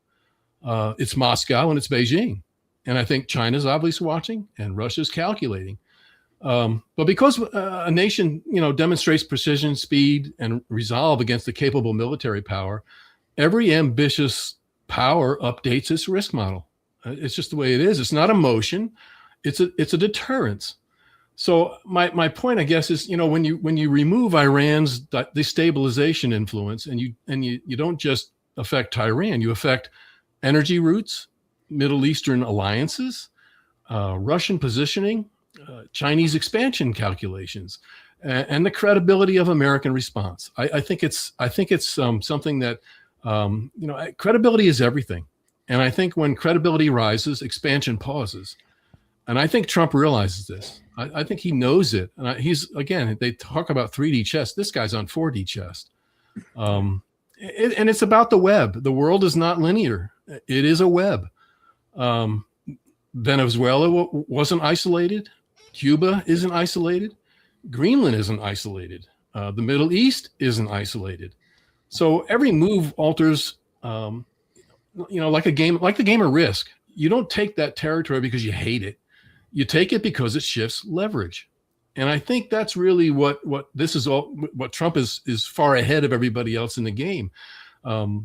It's Moscow and it's Beijing. And I think China's obviously watching and Russia's calculating. But because a nation, demonstrates precision, speed, and resolve against a capable military power, every ambitious power updates its risk model. It's just the way it is. It's not emotion. It's a deterrence. So my point, I guess, is when you remove Iran's destabilization influence and you don't just affect Iran, you affect energy routes, Middle Eastern alliances, Russian positioning, Chinese expansion calculations, and the credibility of American response. I think it's something that credibility is everything, and I think when credibility rises, expansion pauses. And I think Trump realizes this. I think he knows it. And they talk about 3D chess. This guy's on 4D chess. And it's about the web. The world is not linear. It is a web. Venezuela wasn't isolated. Cuba isn't isolated. Greenland isn't isolated. The Middle East isn't isolated. So every move alters, like the game of Risk. You don't take that territory because you hate it. You take it because it shifts leverage. And I think that's really what this is all, what Trump is far ahead of everybody else in the game. Right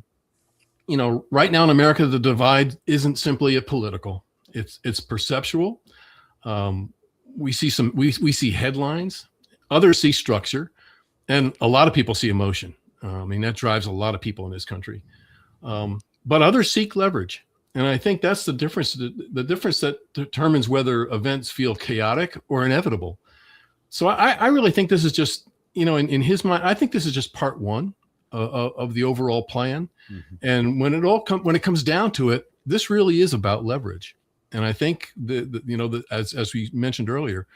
now in America, the divide isn't simply a political, it's perceptual. We see headlines, others see structure, and a lot of people see emotion. That drives a lot of people in this country. But others seek leverage. And I think that's the difference, the difference that determines whether events feel chaotic or inevitable. So I really think this is just, in his mind, I think this is just part one of the overall plan. Mm-hmm. And when it comes down to it, this really is about leverage. And I think as we mentioned earlier,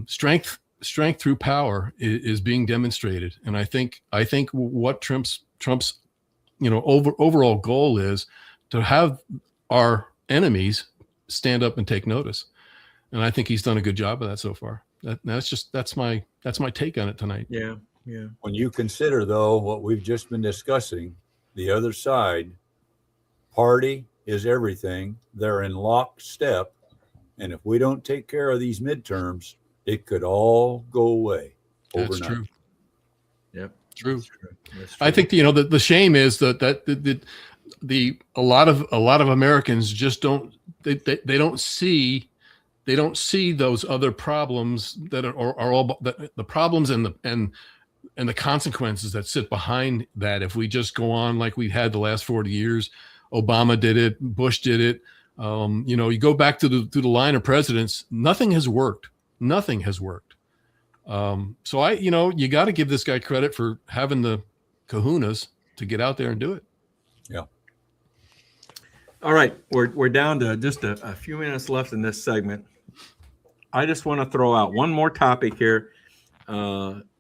strength through power is being demonstrated. And I think what Trump's overall goal is to have our enemies stand up and take notice. And I think he's done a good job of that so far. That's my take on it tonight. Yeah. When you consider, though, what we've just been discussing, the other side, party is everything. They're in lockstep. And if we don't take care of these midterms, it could all go away overnight. That's true. Yep. True. That's true. I think the shame is that a lot of Americans just don't see those other problems that are all the problems and the consequences that sit behind that. If we just go on like we've had the last 40 years, Obama did it, Bush did it. You go back to the line of presidents, nothing has worked. Nothing has worked. So you got to give this guy credit for having the kahunas to get out there and do it. Yeah. All right, we're down to just a few minutes left in this segment. I just want to throw out one more topic here.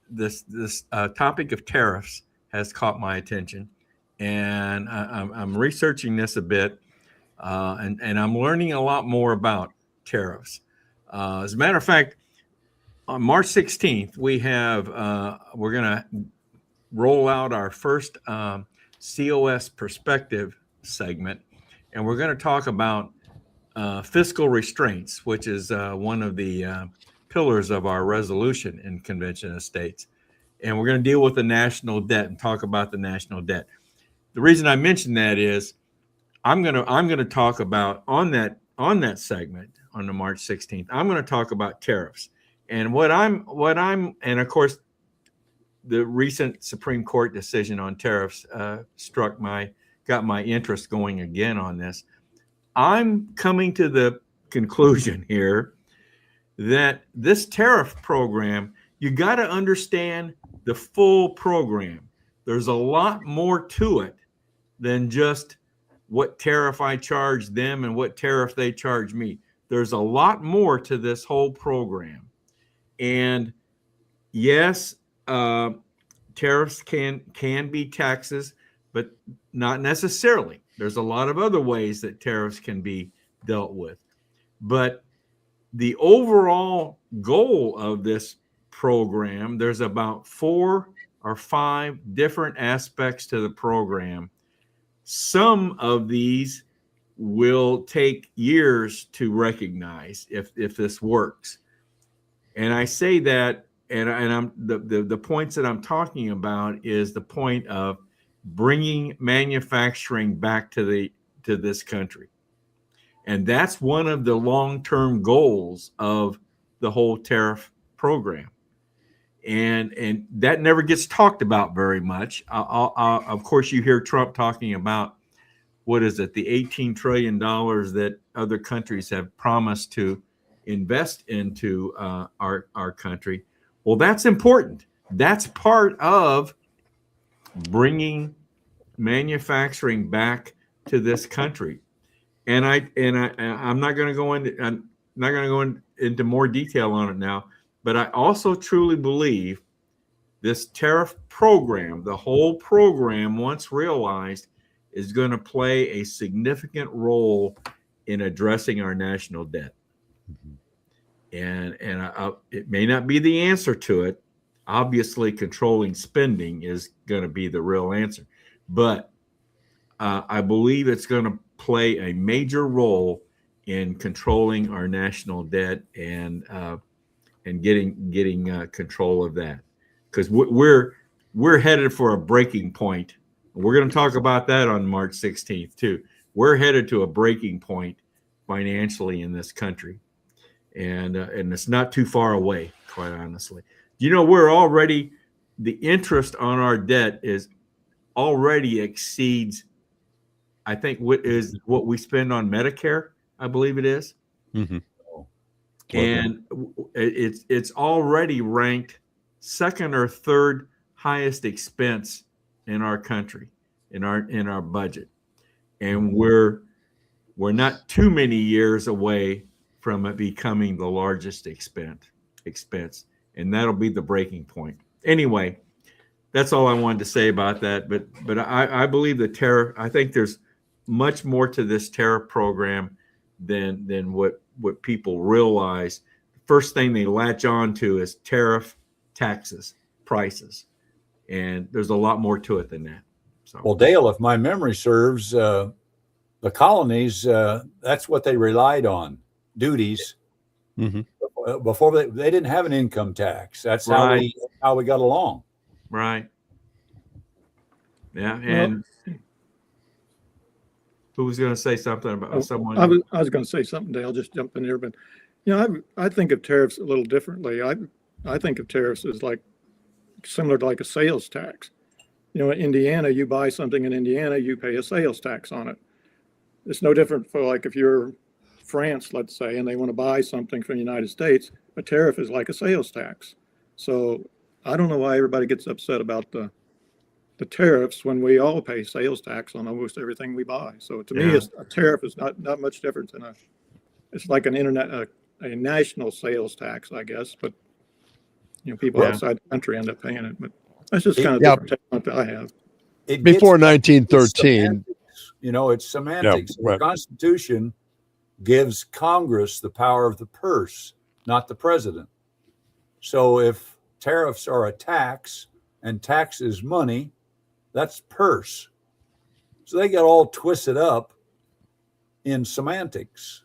This topic of tariffs has caught my attention, and I'm researching this a bit, and I'm learning a lot more about tariffs. As a matter of fact, on March 16th, we're going to roll out our first COS Perspective segment. And we're going to talk about fiscal restraints, which is one of the pillars of our resolution in Convention of States. And we're going to deal with the national debt and talk about the national debt. The reason I mention that is I'm going to talk about on that segment on the March 16th. I'm going to talk about tariffs and and of course the recent Supreme Court decision on tariffs got my interest going again on this. I'm coming to the conclusion here that this tariff program, you got to understand the full program. There's a lot more to it than just what tariff I charge them and what tariff they charge me. There's a lot more to this whole program. And yes, tariffs can be taxes, but not necessarily. There's a lot of other ways that tariffs can be dealt with. But the overall goal of this program, there's about 4 or 5 different aspects to the program. Some of these will take years to recognize if this works. And I say that, and I'm the points that I'm talking about is the point of bringing manufacturing back to this country. And that's one of the long-term goals of the whole tariff program. And that never gets talked about very much. Of course, you hear Trump talking about, what is it, the $18 trillion that other countries have promised to invest into our country. Well, that's important. That's part of bringing manufacturing back to this country. And I'm not going to go into more detail on it now. But I also truly believe this tariff program, the whole program, once realized, is going to play a significant role in addressing our national debt. And it may not be the answer to it. Obviously, controlling spending is going to be the real answer. But I believe it's going to play a major role in controlling our national debt and getting control of that, because we're headed for a breaking point. We're going to talk about that on March 16th too. We're headed to a breaking point financially in this country, and it's not too far away, quite honestly. You know, the interest on our debt is already exceeds, I think, what we spend on Medicare. I believe it is. Mm-hmm. And it's already ranked second or third highest expense in our country, in our budget, and we're not too many years away from it becoming the largest expense, and that'll be the breaking point. Anyway, that's all I wanted to say about that. But I believe the tariff. I think there's much more to this tariff program than what people realize. The first thing they latch on to is tariff, taxes, prices, and there's a lot more to it than that. So, well, Dale, if my memory serves, the colonies, that's what they relied on, duties. Mm-hmm. Before they didn't have an income tax. That's right. how we got along. Right. Yeah, and who was going to say something about someone? I was going to say something, Dale. Just jump in there, but I think of tariffs a little differently. I think of tariffs as like similar to like a sales tax. In Indiana, you buy something in Indiana, you pay a sales tax on it. It's no different for like if you're France, let's say, and they want to buy something from the United States, a tariff is like a sales tax. So I don't know why everybody gets upset about the tariffs when we all pay sales tax on almost everything we buy. So to me, a tariff is not much different than it's like a national sales tax, I guess. But people outside the country end up paying it. But that's just kind of different take I have. Before 1913, it's semantics. Yeah, right. The Constitution gives Congress the power of the purse, not the president. So if tariffs are a tax and tax is money, that's purse. So they get all twisted up in semantics.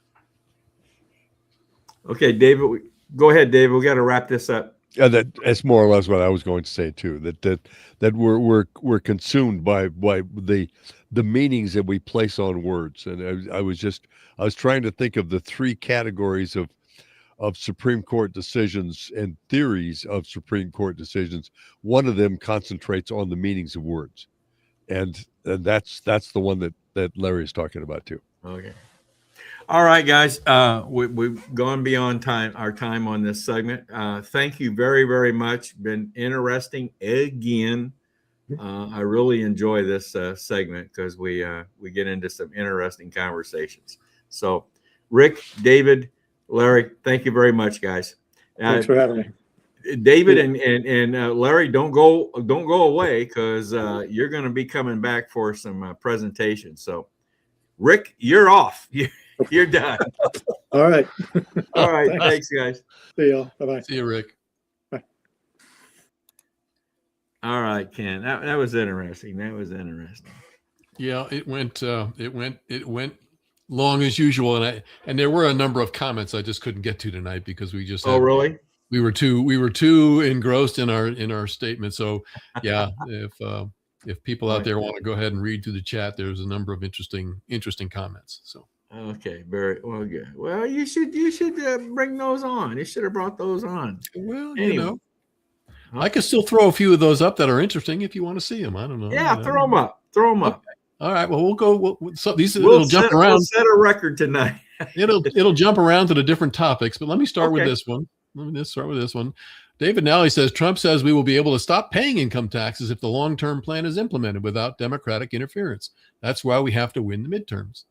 Okay, David, go ahead, David. We got to wrap this up. Yeah, that's more or less what I was going to say too. That we're consumed by the meanings that we place on words, and I was trying to think of the 3 categories of Supreme Court decisions and theories of Supreme Court decisions. One of them concentrates on the meanings of words, and that's the one that Larry is talking about too. Okay. All right, guys. We've gone beyond our time on this segment. Thank you very, very much. Been interesting again. I really enjoy this segment because we get into some interesting conversations. So, Rick, David, Larry, thank you very much, guys. Thanks for having me. David and Larry, don't go away because you're going to be coming back for some presentations. So, Rick, you're off. You're done. All right. All right. Thanks, guys. See y'all. Bye-bye. See you, Rick. All right, Ken. That was interesting. That was interesting. Yeah, it went long as usual, and there were a number of comments I just couldn't get to tonight because we just really? We were too engrossed in our statement. So yeah, if people out there want to go ahead and read through the chat, there's a number of interesting comments. So okay, very well, good. Well, you should bring those on. You should have brought those on. Well, anyway. you know, I can still throw a few of those up that are interesting if you want to see them. I don't know. Yeah, throw them up. Throw them up. Okay. All right. Well, we'll go. It'll jump around. We'll set a record tonight. it'll jump around to the different topics, but let me start with this one. David Nally says Trump says we will be able to stop paying income taxes if the long-term plan is implemented without Democratic interference. That's why we have to win the midterms.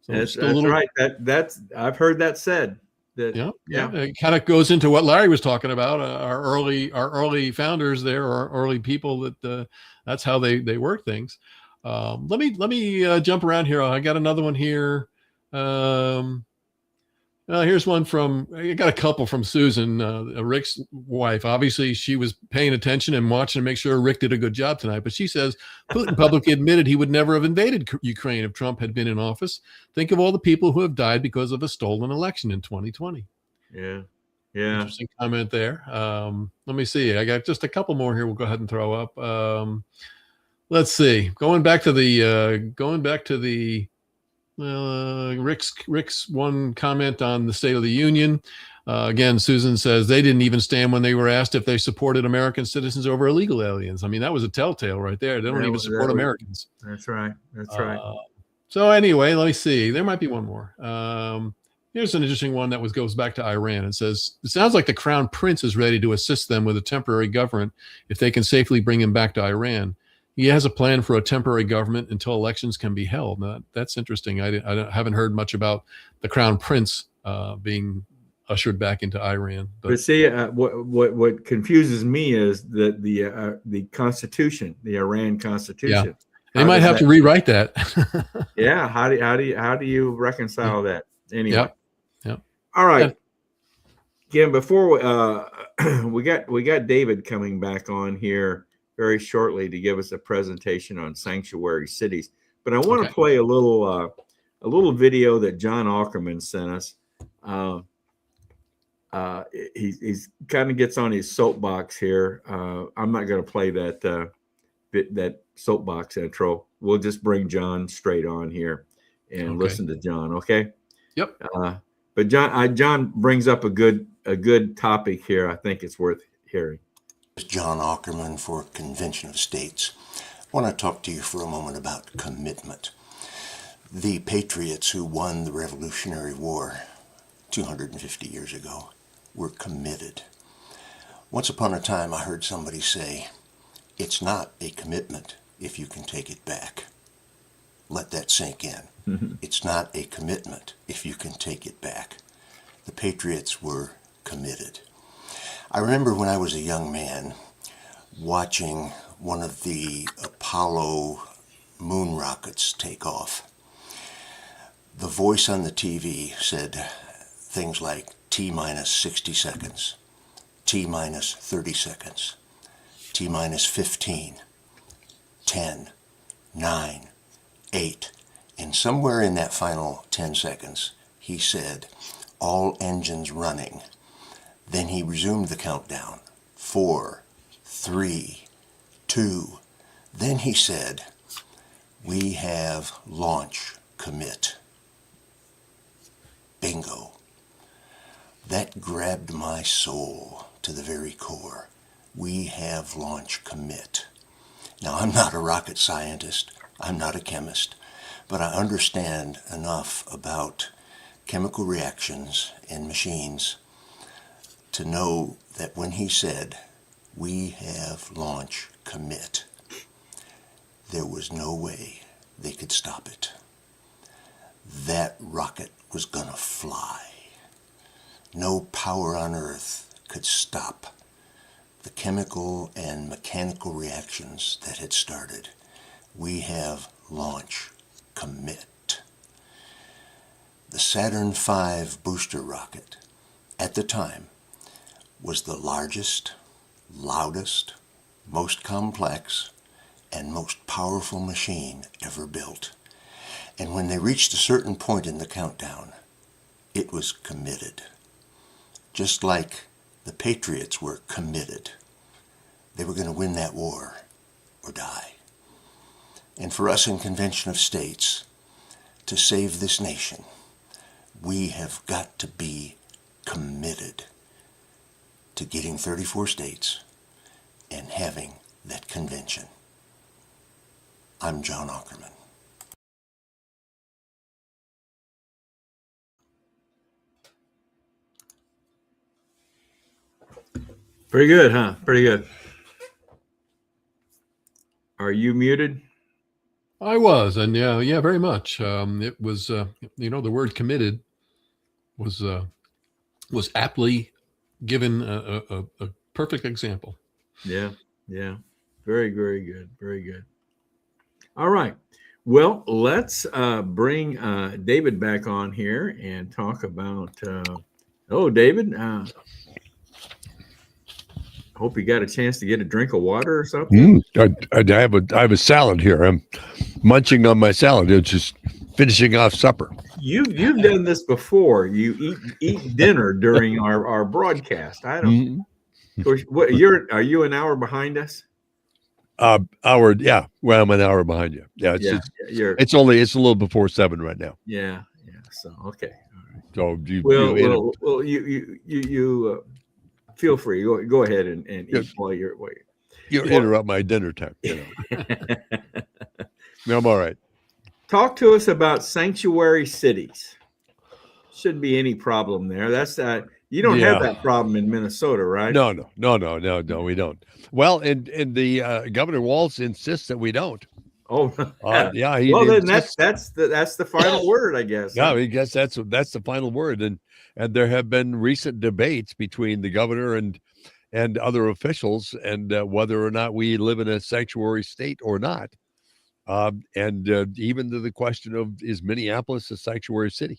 So that's right. That's I've heard that said. Yeah. It kind of goes into what Larry was talking about. Our early founders there, our early people that's how they work things. Let me jump around here. I got another one here. Here's one I got a couple from Susan, Rick's wife. Obviously, she was paying attention and watching to make sure Rick did a good job tonight. But she says Putin publicly admitted he would never have invaded Ukraine if Trump had been in office. Think of all the people who have died because of a stolen election in 2020. Yeah. Interesting comment there. Let me see. I got just a couple more here. We'll go ahead and throw up. Let's see. Going back to the Rick's one comment on the State of the Union. Again, Susan says they didn't even stand when they were asked if they supported American citizens over illegal aliens. I mean, that was a telltale right there. They don't even support Americans. That's right. That's right. So anyway, let me see. There might be one more. Here's an interesting one that goes back to Iran. It says, it sounds like the Crown Prince is ready to assist them with a temporary government if they can safely bring him back to Iran. He has a plan for a temporary government until elections can be held. Now, that's interesting. I haven't heard much about the Crown Prince being ushered back into Iran. But see, what confuses me is the Constitution, the Iran Constitution. Yeah. They might have to rewrite that. Yeah. How do you reconcile that? Anyway. Yep. All right. Again, before we got David coming back on here very shortly to give us a presentation on sanctuary cities. But I want to play a little video that John Ackerman sent us. He's kind of gets on his soapbox here. I'm not going to play that soapbox intro. We'll just bring John straight on here and listen to John. Okay. Yep. But John brings up a good topic here. I think it's worth hearing. John Ackerman for Convention of States. I want to talk to you for a moment about commitment. The patriots who won the Revolutionary War 250 years ago were committed. Once upon a time, I heard somebody say, it's not a commitment if you can take it back. Let that sink in. Mm-hmm. It's not a commitment if you can take it back. The patriots were committed. I remember when I was a young man watching one of the Apollo moon rockets take off. The voice on the TV said things like T-minus 60 seconds, T-minus 30 seconds, T-minus 15, 10, 9, 8. And somewhere in that final 10 seconds, he said, all engines running. Then he resumed the countdown. 4, 3, 2. Then he said, we have launch commit. Bingo. That grabbed my soul to the very core. We have launch commit. Now, I'm not a rocket scientist. I'm not a chemist. But I understand enough about chemical reactions in machines to know that when he said, "We have launch commit," there was no way they could stop it. That rocket was gonna fly. No power on Earth could stop the chemical and mechanical reactions that had started. We have launch commit. The Saturn V booster rocket, at the time, was the largest, loudest, most complex, and most powerful machine ever built. And when they reached a certain point in the countdown, it was committed. Just like the Patriots were committed. They were going to win that war or die. And for us in Convention of States, to save this nation, we have got to be committed to getting 34 states and having that convention. I'm John Aukerman. Pretty good, huh? Pretty good. Are you muted? I was, and yeah, very much. It was, the word committed was aptly given a perfect example. Yeah. Very, very good. Very good. All right. Well, let's bring David back on here and talk about. David. Hope you got a chance to get a drink of water or something. I have a salad here. I'm munching on my salad. It's just finishing off supper. You've done this before. You eat dinner during our broadcast. I don't. Of course, are you an hour behind us? Hour, yeah. Well, I'm an hour behind you. Yeah, it's a little before 7 right now. Yeah. So okay. All right. So you feel free. Go ahead and eat while you're waiting. You interrupt my dinner time. No, I'm all right. Talk to us about sanctuary cities. Shouldn't be any problem there. That's that. You don't have that problem in Minnesota, right? No, we don't. Well, and the Governor Walz insists that we don't. Oh, yeah. Then that's the final word, I guess. Yeah, I guess that's the final word, and there have been recent debates between the governor and other officials, and whether or not we live in a sanctuary state or not, and even to the question of, is Minneapolis a sanctuary city?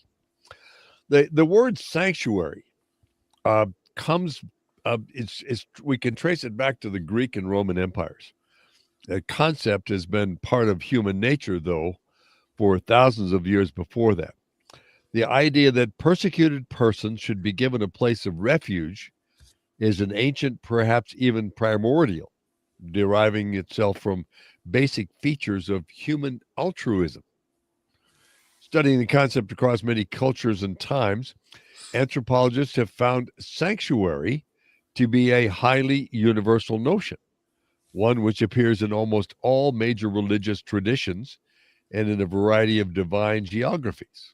The word sanctuary comes. We can trace it back to the Greek and Roman empires. The concept has been part of human nature, though, for thousands of years before that. The idea that persecuted persons should be given a place of refuge is an ancient, perhaps even primordial, deriving itself from basic features of human altruism. Studying the concept across many cultures and times, anthropologists have found sanctuary to be a highly universal notion, one which appears in almost all major religious traditions and in a variety of divine geographies.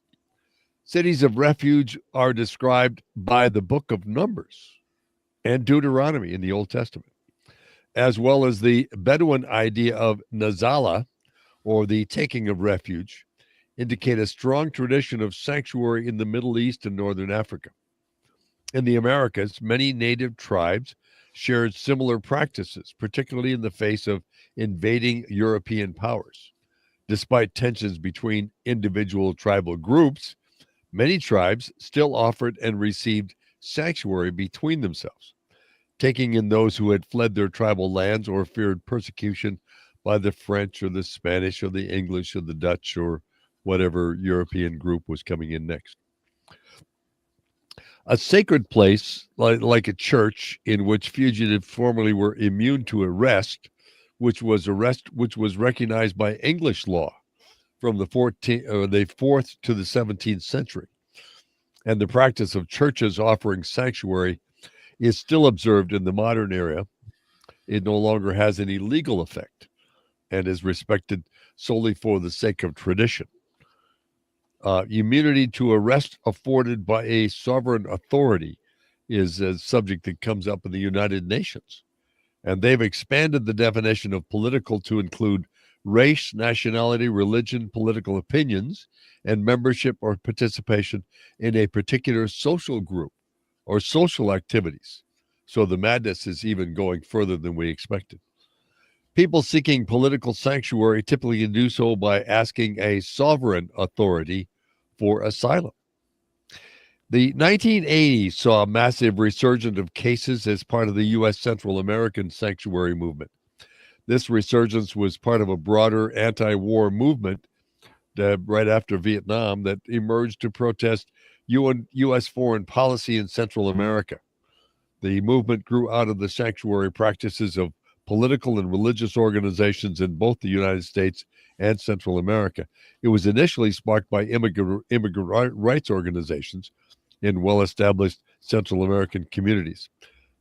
Cities of refuge are described by the book of Numbers and Deuteronomy in the Old Testament, as well as the Bedouin idea of Nazala, or the taking of refuge, indicate a strong tradition of sanctuary in the Middle East and Northern Africa. In the Americas, many native tribes shared similar practices, particularly in the face of invading European powers. Despite tensions between individual tribal groups, many tribes still offered and received sanctuary between themselves, taking in those who had fled their tribal lands or feared persecution by the French or the Spanish or the English or the Dutch or whatever European group was coming in next. A sacred place, like a church, in which fugitives formerly were immune to arrest, which was recognized by English law from the 4th to the 17th century. And the practice of churches offering sanctuary is still observed in the modern era. It no longer has any legal effect and is respected solely for the sake of tradition. Immunity to arrest afforded by a sovereign authority is a subject that comes up in the United Nations. And they've expanded the definition of political to include race, nationality, religion, political opinions, and membership or participation in a particular social group or social activities. So the madness is even going further than we expected. People seeking political sanctuary typically do so by asking a sovereign authority for asylum. The 1980s saw a massive resurgence of cases as part of the U.S. Central American sanctuary movement. This resurgence was part of a broader anti-war movement right after Vietnam that emerged to protest U.S. foreign policy in Central America. The movement grew out of the sanctuary practices of political and religious organizations in both the United States and Central America. It was initially sparked by immigrant rights organizations in well-established Central American communities.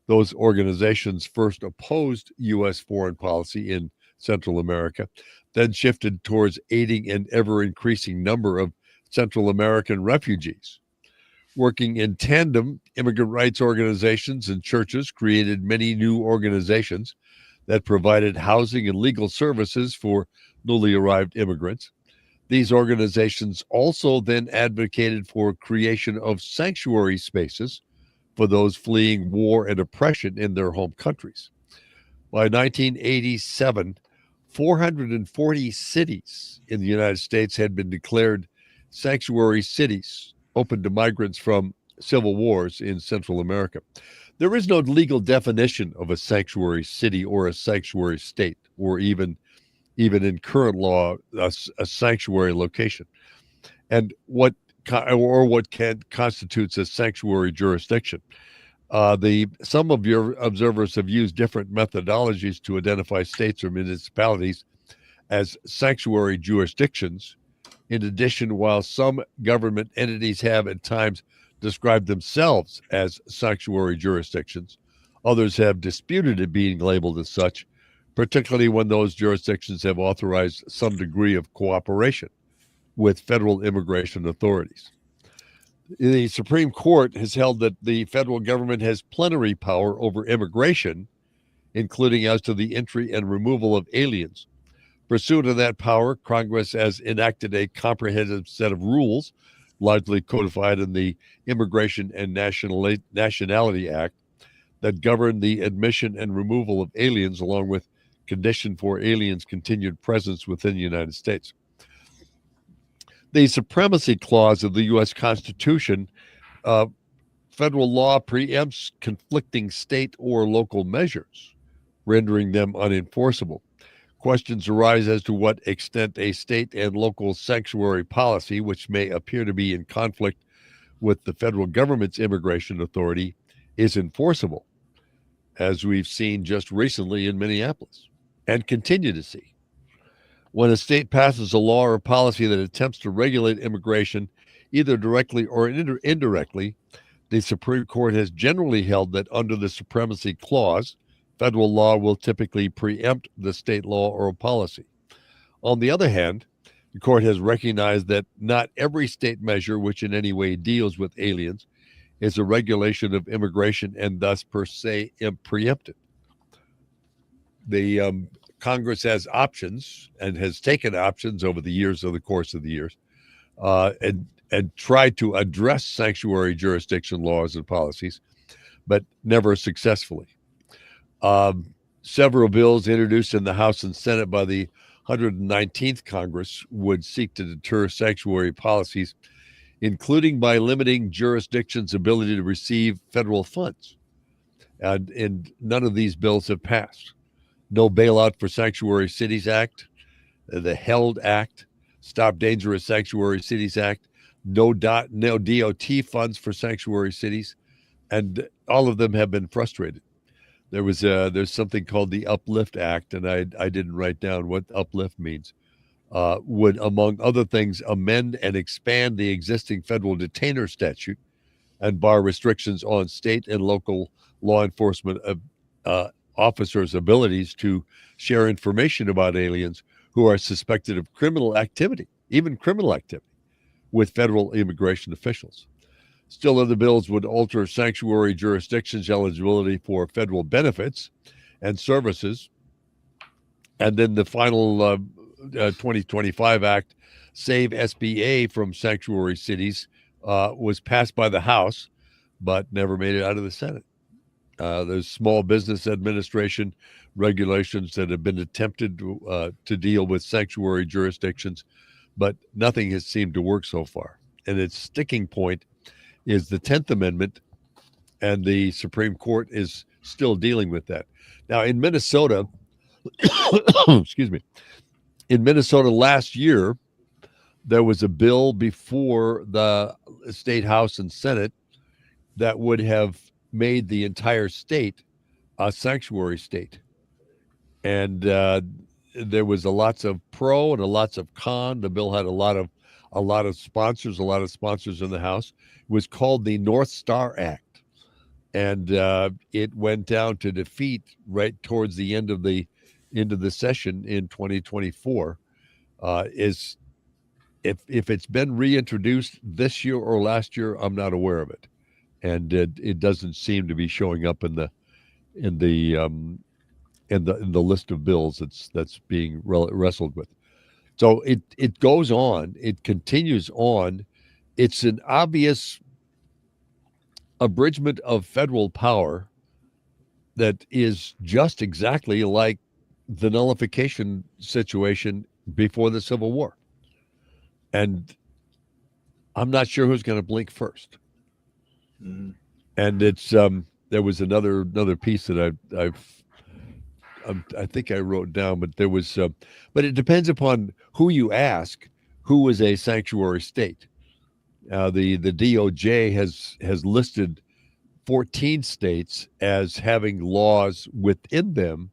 Those organizations first opposed U.S. foreign policy in Central America, then shifted towards aiding an ever-increasing number of Central American refugees. Working in tandem, immigrant rights organizations and churches created many new organizations that provided housing and legal services for newly arrived immigrants. These organizations also then advocated for creation of sanctuary spaces for those fleeing war and oppression in their home countries. By 1987, 440 cities in the United States had been declared sanctuary cities open to migrants from civil wars in Central America. There is no legal definition of a sanctuary city or a sanctuary state, or even in current law, a sanctuary location. And what constitutes a sanctuary jurisdiction. Some of your observers have used different methodologies to identify states or municipalities as sanctuary jurisdictions. In addition, while some government entities have at times described themselves as sanctuary jurisdictions, others have disputed it being labeled as such, particularly when those jurisdictions have authorized some degree of cooperation with federal immigration authorities. The Supreme Court has held that the federal government has plenary power over immigration, including as to the entry and removal of aliens. Pursuant to that power, Congress has enacted a comprehensive set of rules, largely codified in the Immigration and Nationality Act, that govern the admission and removal of aliens, along with condition for aliens' continued presence within the United States. The Supremacy Clause of the U.S. Constitution, federal law preempts conflicting state or local measures, rendering them unenforceable. Questions arise as to what extent a state and local sanctuary policy, which may appear to be in conflict with the federal government's immigration authority, is enforceable, as we've seen just recently in Minneapolis and continue to see. When a state passes a law or policy that attempts to regulate immigration, either directly or indirectly, the Supreme Court has generally held that under the Supremacy Clause, federal law will typically preempt the state law or policy. On the other hand, the court has recognized that not every state measure which in any way deals with aliens is a regulation of immigration and thus per se preempted. The Congress has options and has taken options over the years, over the course of the years, and tried to address sanctuary jurisdiction laws and policies, but never successfully. Several bills introduced in the House and Senate by the 119th Congress would seek to deter sanctuary policies, including by limiting jurisdictions' ability to receive federal funds. And none of these bills have passed. No Bailout for Sanctuary Cities Act, the HELD Act, Stop Dangerous Sanctuary Cities Act, no DOT funds for sanctuary cities, and all of them have been frustrated. There's something called the Uplift Act, and I didn't write down what uplift means. Would, among other things, amend and expand the existing federal detainer statute and bar restrictions on state and local law enforcement officers' abilities to share information about aliens who are suspected of criminal activity, even criminal activity, with federal immigration officials. Still, other bills would alter sanctuary jurisdictions' eligibility for federal benefits and services. And then the final 2025 Act, Save SBA from Sanctuary Cities, was passed by the House, but never made it out of the Senate. There's small business administration regulations that have been attempted to deal with sanctuary jurisdictions, but nothing has seemed to work so far. And its sticking point is the 10th Amendment, and the Supreme Court is still dealing with that. Now, in Minnesota, excuse me, in Minnesota last year, there was a bill before the state House and Senate that would have made the entire state a sanctuary state. And there was lots of pro and lots of con. The bill had a lot of sponsors in the House. It was called the North Star Act, and it went down to defeat right towards the end of the session in 2024. Is if it's been reintroduced this year or last year, I'm not aware of it, and it doesn't seem to be showing up in the list of bills that's being wrestled with. So it goes on, it continues on. It's an obvious abridgment of federal power that is just exactly like the nullification situation before the Civil War. And I'm not sure who's going to blink first. Mm. And it's there was another piece that I think I wrote down, but there was, but it depends upon who you ask, who is a sanctuary state. The DOJ has listed 14 states as having laws within them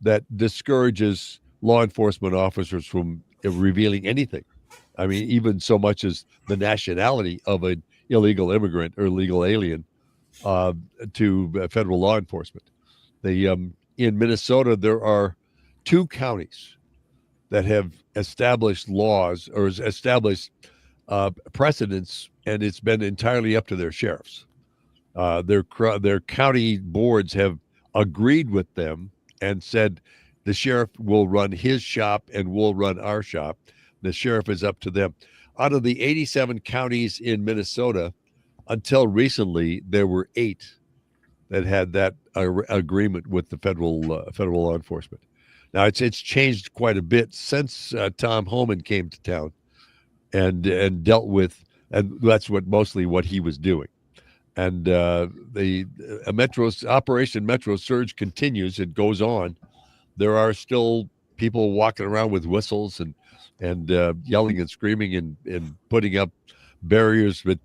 that discourages law enforcement officers from revealing anything. I mean, even so much as the nationality of an illegal immigrant or illegal alien to federal law enforcement. In Minnesota, there are 2 counties that have established laws or established precedents, and it's been entirely up to their sheriffs. Their county boards have agreed with them and said the sheriff will run his shop and we'll run our shop. The sheriff is up to them. Out of the 87 counties in Minnesota, until recently, there were 8 that had that agreement with the federal law enforcement. Now it's changed quite a bit since Tom Homan came to town and dealt with, and that's mostly what he was doing. And the Operation Metro Surge continues. It goes on. There are still people walking around with whistles and yelling and screaming and putting up barriers, but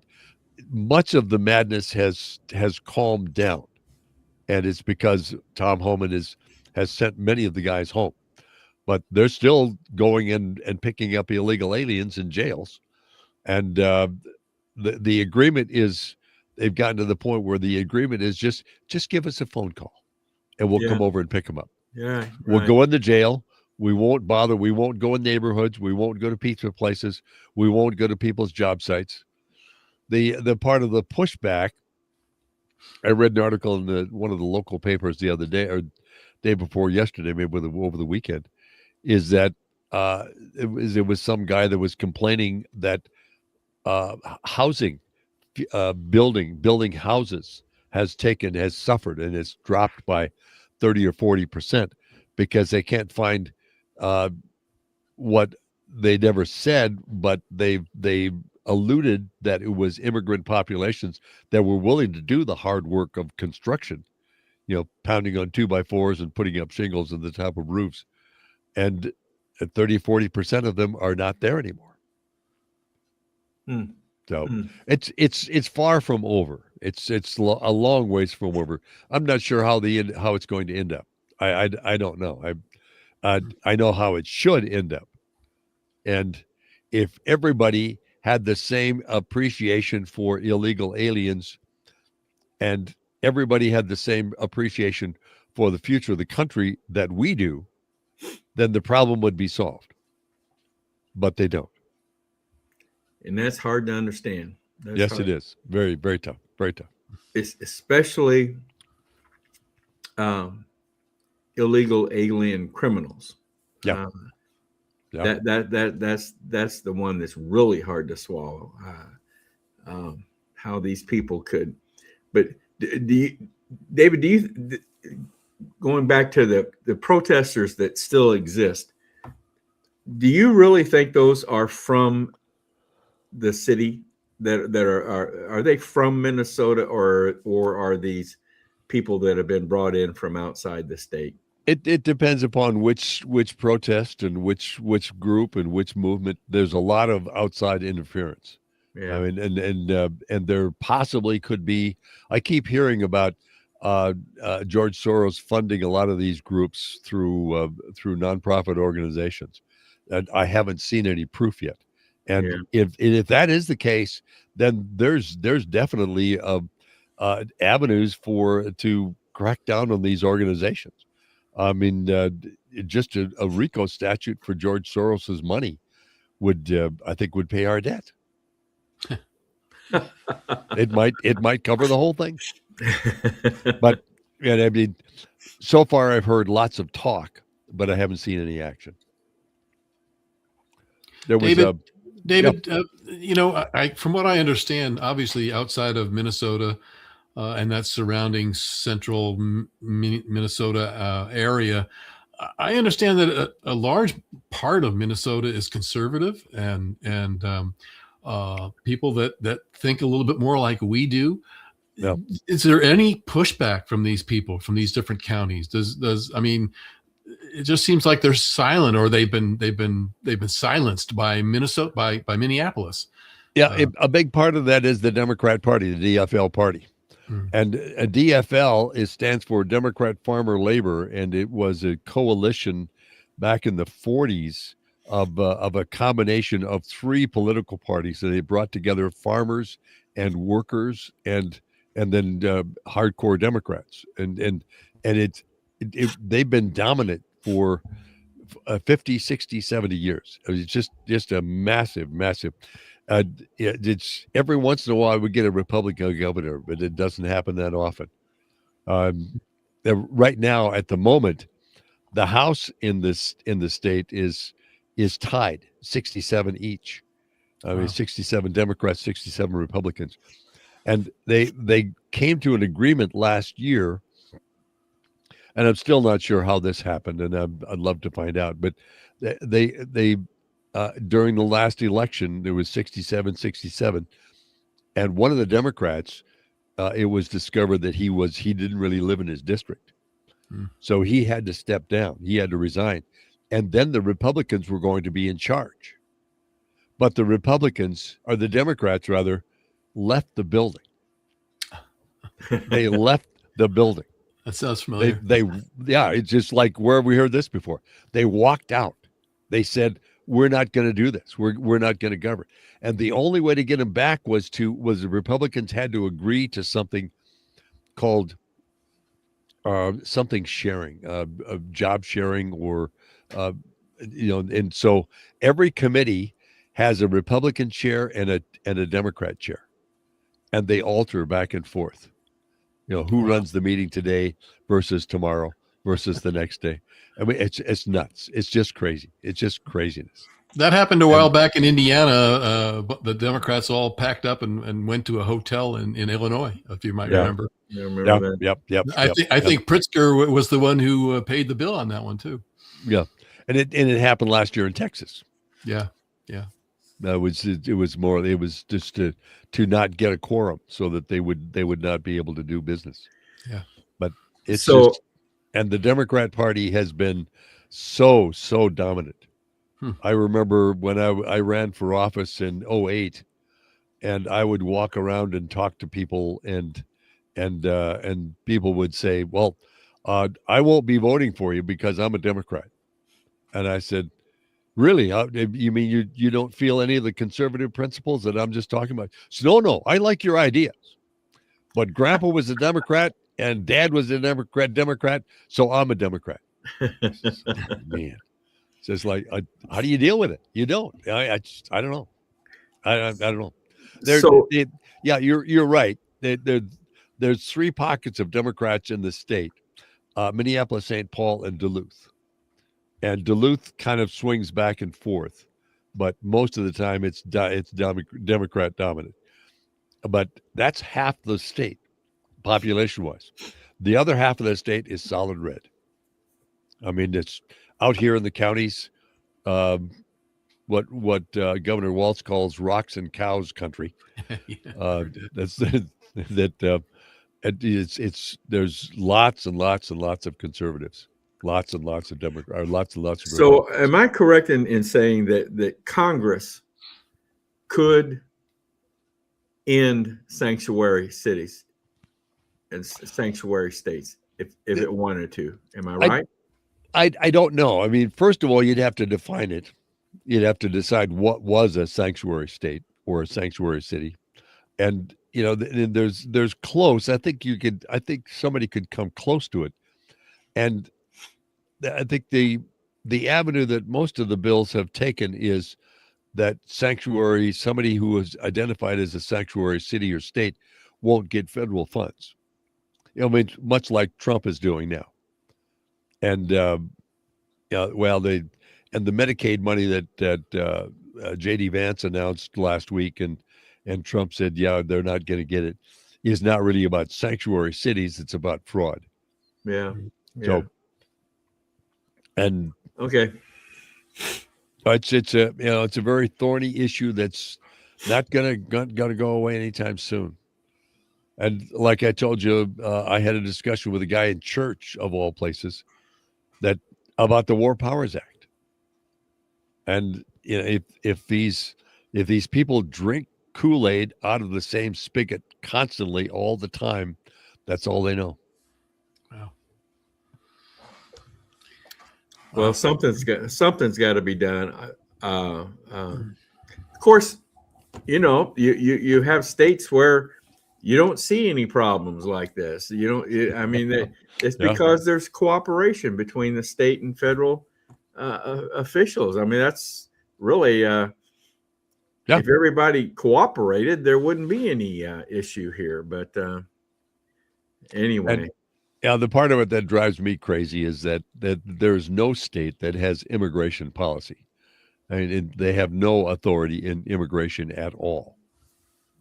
much of the madness has calmed down. And it's because Tom Homan has sent many of the guys home. But they're still going in and picking up illegal aliens in jails. And the agreement is, they've gotten to the point where the agreement is just give us a phone call and we'll come over and pick them up. Yeah. Right. We'll go in the jail. We won't bother. We won't go in neighborhoods. We won't go to pizza places. We won't go to people's job sites. The part of the pushback, I read an article in one of the local papers the other day or day before yesterday, maybe over the weekend, is that it was some guy that was complaining that housing, building houses has suffered and has dropped by 30 or 40% because they can't find what they never said, but they alluded that it was immigrant populations that were willing to do the hard work of construction, pounding on 2x4s and putting up shingles on the top of roofs. And 30-40% of them are not there anymore. So it's far from over. It's a long ways from over. I'm not sure how it's going to end up. I don't know. I know how it should end up. And if everybody had the same appreciation for illegal aliens and everybody had the same appreciation for the future of the country that we do, then the problem would be solved. But they don't. and that's hard to understand. That's Yes, hard. it is. Very, very tough. Very tough. It's especially illegal alien criminals. Yeah. Yeah. That's the one that's really hard to swallow. How these people could, but David, going back to the protesters that still exist, do you really think those are from the city? That are they from Minnesota, or are these people that have been brought in from outside the state? It depends upon which protest and which group and which movement. There's a lot of outside interference. Yeah. I mean, and there possibly could be. I keep hearing about George Soros funding a lot of these groups through nonprofit organizations, and I haven't seen any proof yet. And if that is the case, then there's definitely avenues to crack down on these organizations. I mean, just a RICO statute for George Soros's money would I think would pay our debt. It might cover the whole thing. But I mean, so far I've heard lots of talk, but I haven't seen any action. There was David, from what I understand, obviously outside of Minnesota and that surrounding central Minnesota area, I understand that a large part of Minnesota is conservative and people that think a little bit more like we do. Yeah. Is there any pushback from these people from these different counties? I mean, it just seems like they're silent, or they've been silenced by Minnesota, by Minneapolis. Yeah, a big part of that is the Democrat Party, the DFL party. And a DFL stands for Democrat Farmer Labor, and it was a coalition back in the 40s of a combination of three political parties that they brought together: farmers and workers and then hardcore Democrats, and they've been dominant for 50, 60, 70 years. It was just a massive. It's every once in a while we get a Republican governor, but it doesn't happen that often. Right now, at the moment, the House in the state is tied 67 each. I mean, 67 Democrats, 67 Republicans, and they came to an agreement last year. And I'm still not sure how this happened, and I'd love to find out. But they during the last election, there was 67, and one of the Democrats, it was discovered that he didn't really live in his district, so he had to step down. He had to resign, and then the Republicans were going to be in charge, but the Democrats rather, left the building. They left the building. That sounds familiar. It's just like where we heard this before. They walked out. They said, "We're not going to do this. We're not going to govern." And the only way to get them back was the Republicans had to agree to something called something sharing, job sharing, or And so every committee has a Republican chair and a Democrat chair, and they alter back and forth. Who runs the meeting today versus tomorrow versus the next day. I mean, it's nuts. It's just crazy. It's just craziness. That happened a while back in Indiana. The Democrats all packed up and went to a hotel in Illinois, if you might remember. I remember that. Yep. I think Pritzker was the one who paid the bill on that one too. Yeah, and it happened last year in Texas. Yeah. It was just to not get a quorum so that they would not be able to do business. Yeah, but and the Democrat Party has been so dominant. I remember when I ran for office in 2008, and I would walk around and talk to people, and people would say, "Well, I won't be voting for you because I'm a Democrat." And I said, "Really? You mean you don't feel any of the conservative principles that I'm just talking about?" So, no, I like your ideas, but Grandpa was a Democrat and Dad was a Democrat, so I'm a Democrat. Man, it's just like, how do you deal with it? You don't. I don't know. I don't know. So Yeah, you're right. There's three pockets of Democrats in the state: Minneapolis, St. Paul, and Duluth. And Duluth kind of swings back and forth, but most of the time it's Democrat dominant. But that's half the state, population-wise. The other half of the state is solid red. I mean, it's out here in the counties. What Governor Walz calls rocks and cows country. That's that. It's there's lots and lots and lots of conservatives, lots and lots of Democrats, lots and lots of. So, am I correct in saying that Congress could end sanctuary cities and sanctuary states if it wanted to? Am I right? I don't know. I mean, first of all, you'd have to define it. You'd have to decide what was a sanctuary state or a sanctuary city, and there's close. I think somebody could come close to it, and I think the avenue that most of the bills have taken is that sanctuary, somebody who is identified as a sanctuary city or state, won't get federal funds. I mean, much like Trump is doing now, and the Medicaid money that J.D. Vance announced last week, and Trump said, yeah, they're not going to get it, is not really about sanctuary cities. It's about fraud. Yeah. So, and okay, it's a very thorny issue that's not gonna go away anytime soon. And like I told you, I had a discussion with a guy in church of all places about the War Powers Act. And if these people drink Kool-Aid out of the same spigot constantly all the time, that's all they know. Wow. Well, something's got to be done. Of course, you have states where you don't see any problems like this. I mean, it's because there's cooperation between the state and federal officials. I mean, that's really if everybody cooperated, there wouldn't be any issue here. But anyway. Yeah, the part of it that drives me crazy is that there's no state that has immigration policy. I mean, they have no authority in immigration at all.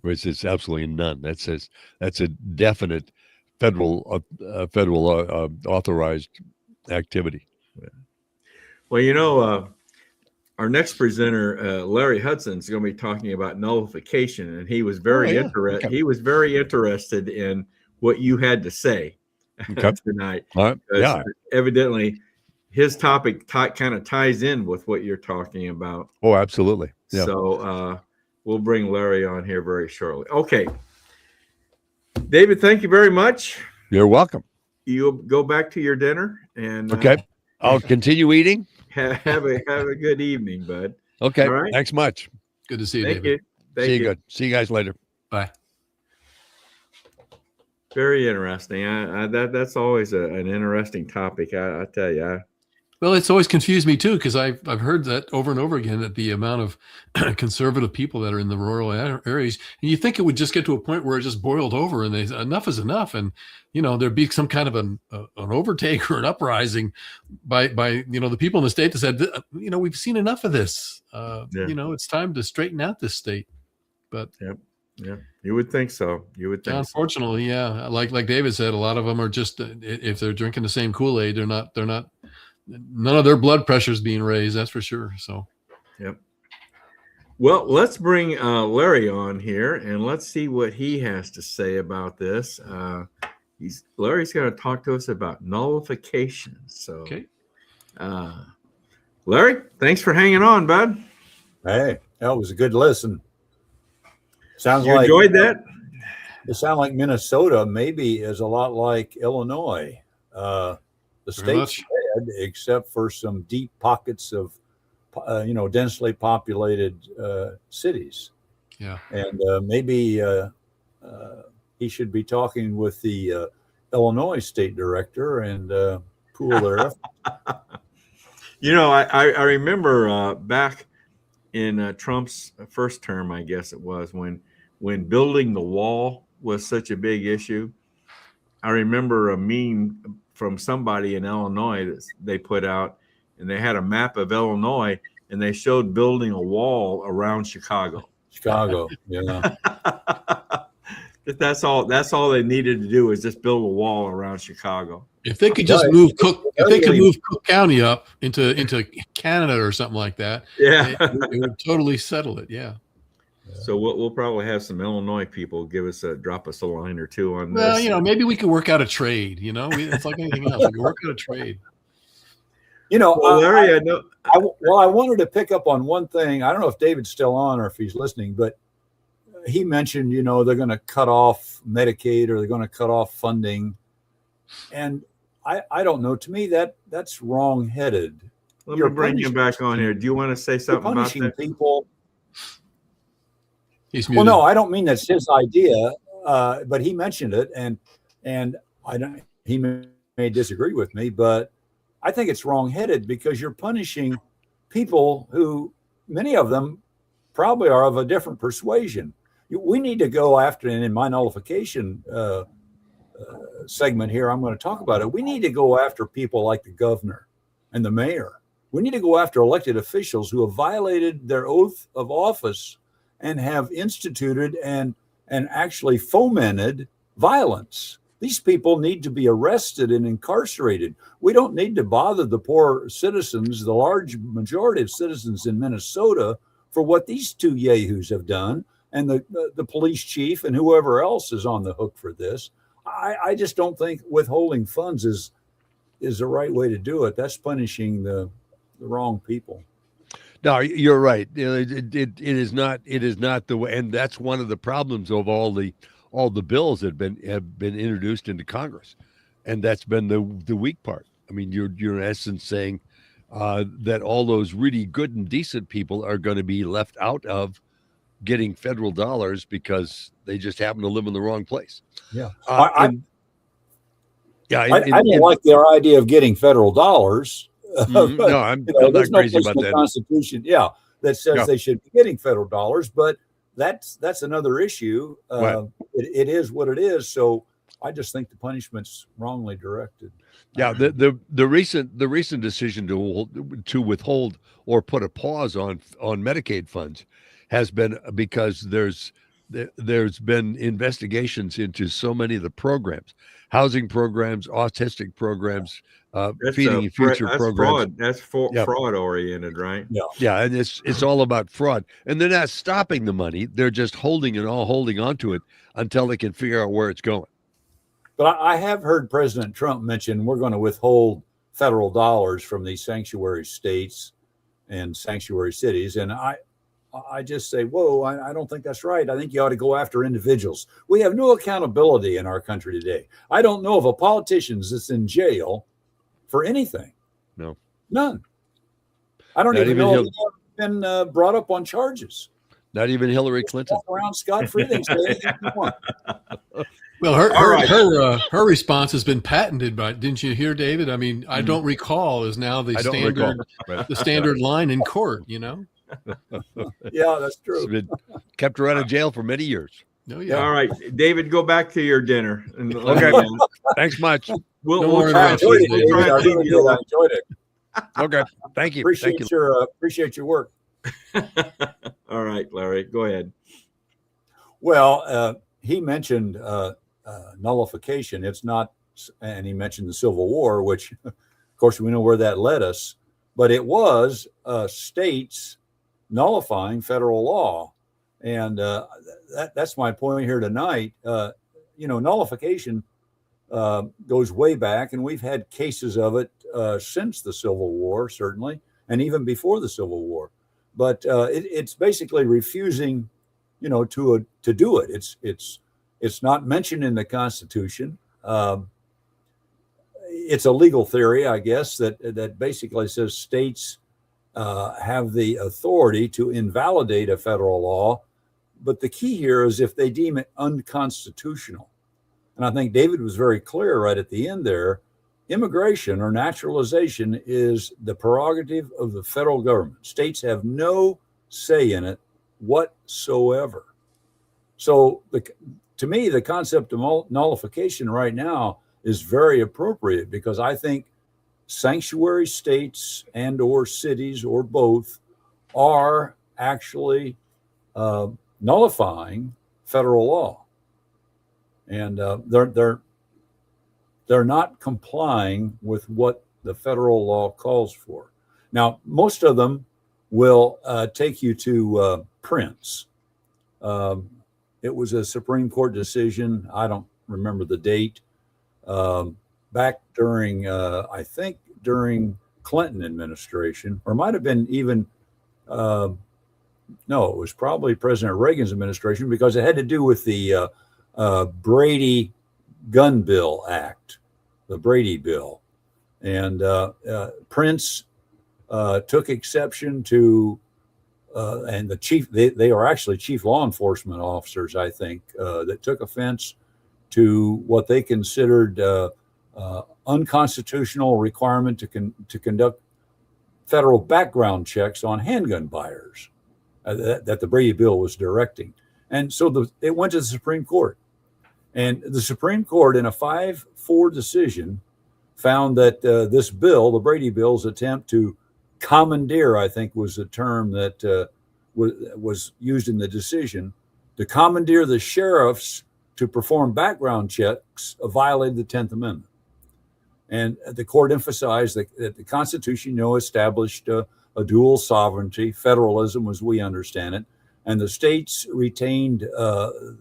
It's absolutely none. That's a definite federal authorized activity. Well, our next presenter, Larry Hudson, is going to be talking about nullification, and he was very interested. He was very interested in what you had to say tonight. Yeah, evidently, his topic kind of ties in with what you're talking about. Oh, absolutely. Yeah. So we'll bring Larry on here very shortly. Okay, David, thank you very much. You're welcome. You'll go back to your dinner, and okay, I'll continue eating. Have a good evening, bud. Okay. All right. Thanks much. Good to see you, Thank David. you. See you. Good. See you guys later. Bye. Very interesting. That's always an interesting topic. I tell you. Well, it's always confused me too, because I've heard that over and over again, that the amount of conservative people that are in the rural areas, and you think it would just get to a point where it just boiled over and enough is enough, and there'd be some kind of an overtake or an uprising by the people in the state that said, we've seen enough of this. It's time to straighten out this state. But yeah, you would think so. Unfortunately, yeah, like David said, a lot of them are just, if they're drinking the same Kool-Aid, they're not. None of their blood pressure is being raised. That's for sure. So, yep. Well, let's bring Larry on here and let's see what he has to say about this. Larry's going to talk to us about nullification. So, okay. Larry, thanks for hanging on, bud. Hey, that was a good listen. Sounds you enjoyed that? It sounds like Minnesota maybe is a lot like Illinois. The state's red, except for some deep pockets of, densely populated cities. Yeah. And maybe he should be talking with the Illinois state director and pool their efforts. I remember back in Trump's first term, I guess it was, when building the wall was such a big issue. I remember a meme from somebody in Illinois that they put out, and they had a map of Illinois, and they showed building a wall around Chicago. Chicago, yeah. That's all they needed to do was just build a wall around Chicago. If they could just move Cook, if they could move Cook County up into Canada or something like that, Yeah. it would totally settle it. Yeah. So we'll probably have some Illinois people drop us a line or two on Well, this. maybe we could work out a trade. It's like anything else. We could work out a trade. Well, Larry, I know. I wanted to pick up on one thing. I don't know if David's still on or if he's listening, but he mentioned, they're going to cut off Medicaid or they're going to cut off funding. And I don't know. To me, that's wrong-headed. Let me bring you back on here. Do you want to say something about that? People. He's Well, muted. no, I don't mean that's his idea, but he mentioned it, and I don't. He may disagree with me, but I think it's wrong-headed because you're punishing people who, many of them, probably are of a different persuasion. We need to go after, and in my nullification segment here, I'm going to talk about it. We need to go after people like the governor and the mayor. We need to go after elected officials who have violated their oath of office and have instituted and actually fomented violence. These people need to be arrested and incarcerated. We don't need to bother the poor citizens, the large majority of citizens in Minnesota, for what these two yahoos have done, and the police chief and whoever else is on the hook for this. I just don't think withholding funds is the right way to do it. That's punishing the wrong people. No, you're right. It is not the way, and that's one of the problems of all the bills that have been introduced into Congress, and that's been the weak part. I mean, you're in essence saying that all those really good and decent people are going to be left out of getting federal dollars because they just happen to live in the wrong place. Yeah, I don't like their idea of getting federal dollars. No, I'm there's not no crazy place about in the that. Constitution, that says they should be getting federal dollars, but that's another issue. Right. It is what it is. So I just think the punishment's wrongly directed. Yeah, the recent decision to withhold or put a pause on Medicaid funds has been because there's been investigations into so many of the programs, housing programs, autistic programs, feeding future programs. That's fraud oriented, right? Yeah, and it's all about fraud, and they're not stopping the money; they're just holding on to it until they can figure out where it's going. But I have heard President Trump mention we're going to withhold federal dollars from these sanctuary states and sanctuary cities, and I just say, whoa, I don't think that's right. I think you ought to go after individuals. We have no accountability in our country today. I don't know of a politician that's in jail for anything. No. None. I don't even know if they've been brought up on charges. Not even Hillary Clinton. Walk around scot-free. They say anything they want. Well, her response has been patented by. Didn't you hear, David? I mean, I don't recall is now the standard line in court. Yeah, that's true. It's been kept her out of jail for many years. No, yeah. All right, David, go back to your dinner. Okay. Thanks much. We'll try I enjoyed to it. I enjoyed it. Okay. Thank you. Appreciate your work. All right, Larry, go ahead. Well, he mentioned nullification. It's not, and he mentioned the Civil War, which, of course, we know where that led us. But it was states nullifying federal law, and that's my point here tonight. Nullification goes way back, and we've had cases of it since the Civil War, certainly, and even before the Civil War. But it's basically refusing, to do it. It's not mentioned in the Constitution. It's a legal theory, I guess, that basically says states have the authority to invalidate a federal law. But the key here is if they deem it unconstitutional. And I think David was very clear right at the end there. Immigration or naturalization is the prerogative of the federal government. States have no say in it whatsoever. So to me, the concept of nullification right now is very appropriate, because I think sanctuary states and or cities or both are actually nullifying federal law, and they're not complying with what the federal law calls for. Now, most of them will take you to Prince. It was a Supreme Court decision. I don't remember the date. Back during, I think during Clinton administration, or might have been even, no, it was probably President Reagan's administration, because it had to do with the Brady Gun Bill Act, the Brady Bill. And Prince took exception to, and the chief, they are actually chief law enforcement officers, I think, that took offense to what they considered unconstitutional requirement to conduct federal background checks on handgun buyers that the Brady Bill was directing. And so it went to the Supreme Court. And the Supreme Court, in a 5-4 decision, found that this bill, the Brady Bill's attempt to commandeer, I think was the term that was used in the decision, to commandeer the sheriffs to perform background checks, violated the 10th Amendment. And the court emphasized that the Constitution, established a dual sovereignty, federalism as we understand it, and the states retained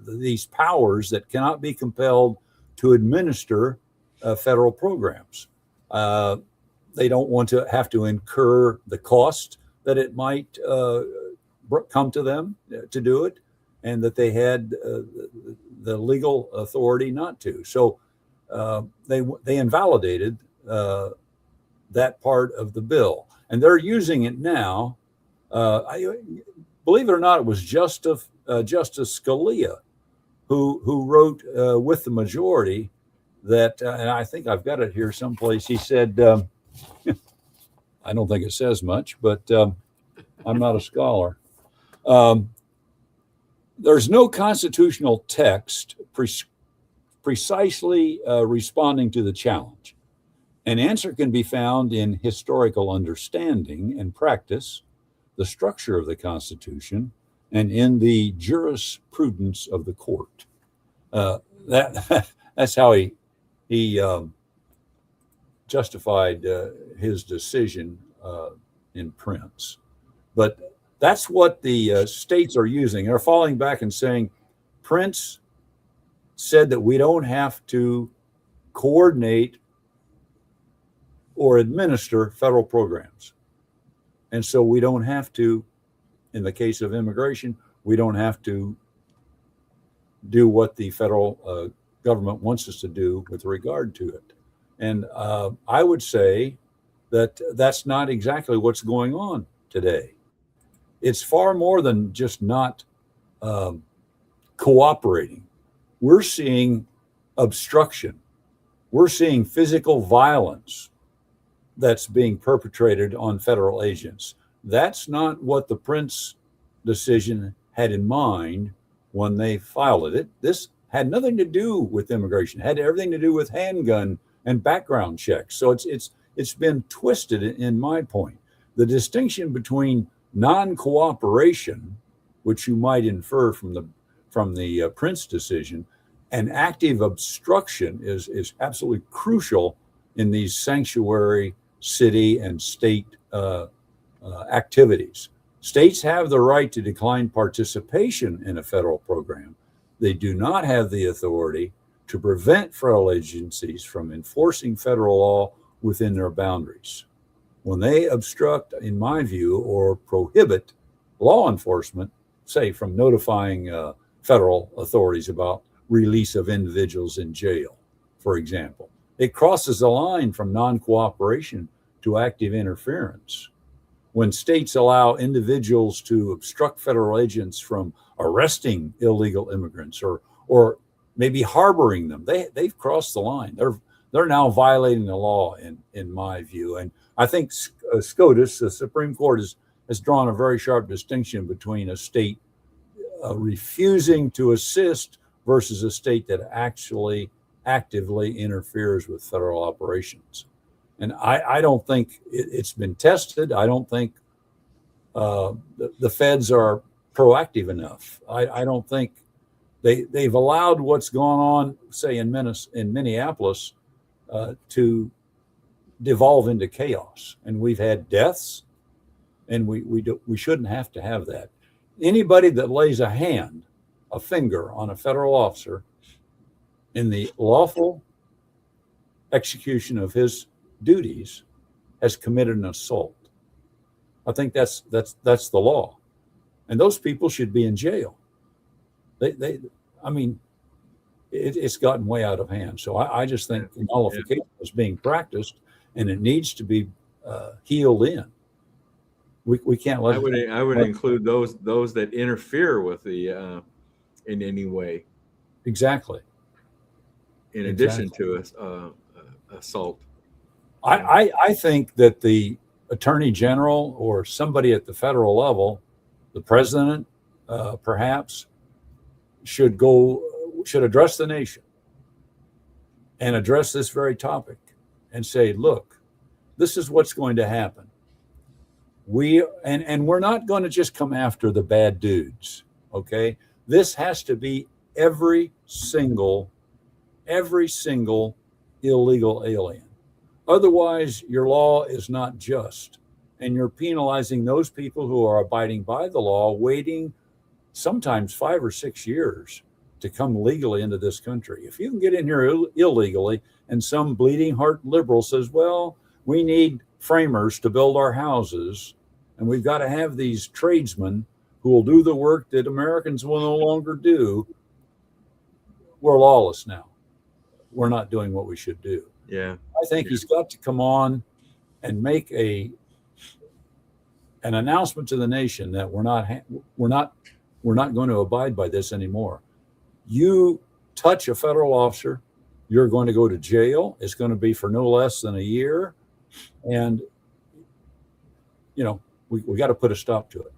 these powers that cannot be compelled to administer federal programs. They don't want to have to incur the cost that it might come to them to do it, and that they had the legal authority not to. So they invalidated that part of the bill, and they're using it now. Believe it or not, it was Justice Scalia who wrote with the majority that, and I think I've got it here someplace. He said, I don't think it says much, but I'm not a scholar. There's no constitutional text precisely responding to the challenge. An answer can be found in historical understanding and practice, the structure of the Constitution, and in the jurisprudence of the court. That's how he justified his decision in Prince. But that's what the states are using. They're falling back and saying, Prince said that we don't have to coordinate or administer federal programs. And so we don't have to, in the case of immigration, we don't have to do what the federal government wants us to do with regard to it. And I would say that that's not exactly what's going on today. It's far more than just not cooperating. We're seeing obstruction. We're seeing physical violence that's being perpetrated on federal agents. That's not what the Prince decision had in mind when they filed it. This had nothing to do with immigration, had everything to do with handgun and background checks. So it's been twisted in my point. The distinction between non-cooperation, which you might infer from the Prince decision, and active obstruction is absolutely crucial in these sanctuary city and state activities. States have the right to decline participation in a federal program. They do not have the authority to prevent federal agencies from enforcing federal law within their boundaries. When they obstruct, in my view, or prohibit law enforcement, say from notifying federal authorities about release of individuals in jail, for example, it crosses the line from non-cooperation to active interference. When states allow individuals to obstruct federal agents from arresting illegal immigrants or maybe harboring them, they've crossed the line. They're now violating the law in my view. And I think SCOTUS, the Supreme Court, has drawn a very sharp distinction between a state refusing to assist versus a state that actually actively interferes with federal operations. And I don't think it's been tested. I don't think the feds are proactive enough. I don't think they've allowed what's gone on, say in Minneapolis, to devolve into chaos. And we've had deaths, and we shouldn't have to have that. Anybody that lays a finger on a federal officer in the lawful execution of his duties has committed an assault. I think that's the law, and those people should be in jail. I mean, it's gotten way out of hand. So I just think nullification is being practiced, and it needs to be healed in. We can't let. I would include those that interfere with the in any way. Exactly. In addition to assault. I think that the attorney general or somebody at the federal level, the president, perhaps, should address the nation and address this very topic and say, look, this is what's going to happen. We're not going to just come after the bad dudes. Okay. This has to be every single illegal alien. Otherwise, your law is not just, and you're penalizing those people who are abiding by the law, waiting sometimes 5 or 6 years to come legally into this country. If you can get in here illegally, and some bleeding heart liberal says, well, we need framers to build our houses, and we've got to have these tradesmen who will do the work that Americans will no longer do, we're lawless now. We're not doing what we should do. Yeah. I think he's got to come on and make an announcement to the nation that we're not going to abide by this anymore. You touch a federal officer, you're going to go to jail. It's going to be for no less than a year, and we got to put a stop to it.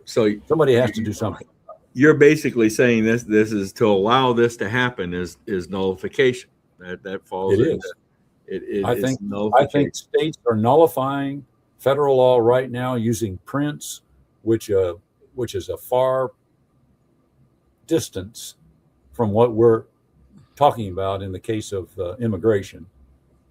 So somebody has to do something. You're basically saying this is to allow this to happen is nullification. That falls. It is. I think states are nullifying federal law right now using Prince, which is a far distance from what we're talking about in the case of immigration,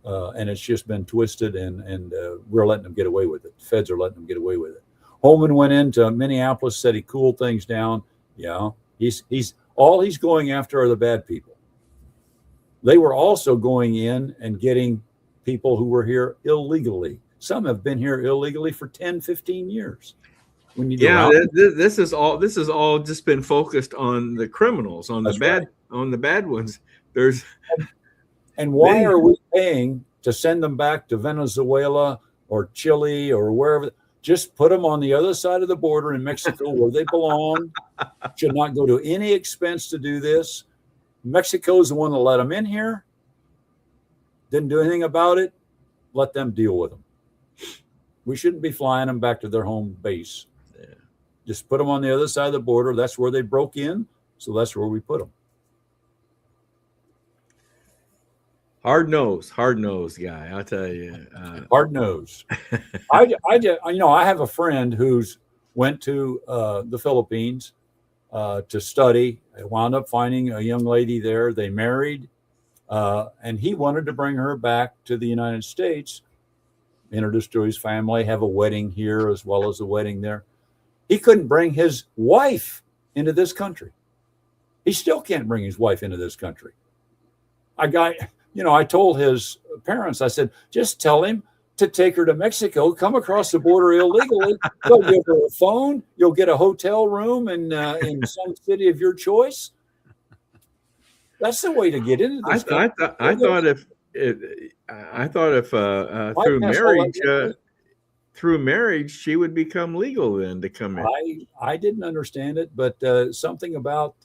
and it's just been twisted, and we're letting them get away with it. The feds are letting them get away with it. Holman went into Minneapolis, said he cooled things down. Yeah, he's going after are the bad people. They were also going in and getting people who were here illegally. Some have been here illegally for 10, 15 years. When you this is all just been focused on the criminals, on the bad ones. And why are we paying to send them back to Venezuela or Chile or wherever? Just put them on the other side of the border in Mexico where they belong. Should not go to any expense to do this. Mexico is the one that let them in here. Didn't do anything about it. Let them deal with them. We shouldn't be flying them back to their home base. Yeah. Just put them on the other side of the border. That's where they broke in. So that's where we put them. Hard nosed guy, I'll tell you. Hard nosed. I have a friend who's went to the Philippines to study. I wound up finding a young lady there. They married, and he wanted to bring her back to the United States, introduce to his family, have a wedding here as well as a wedding there. He couldn't bring his wife into this country. He still can't bring his wife into this country. I told his parents, I said, just tell him to take her to Mexico, come across the border illegally. They'll give her a phone. You'll get a hotel room in some city of your choice. That's the way to get into this. I thought if through marriage she would become legal then to come in. I didn't understand it, but something about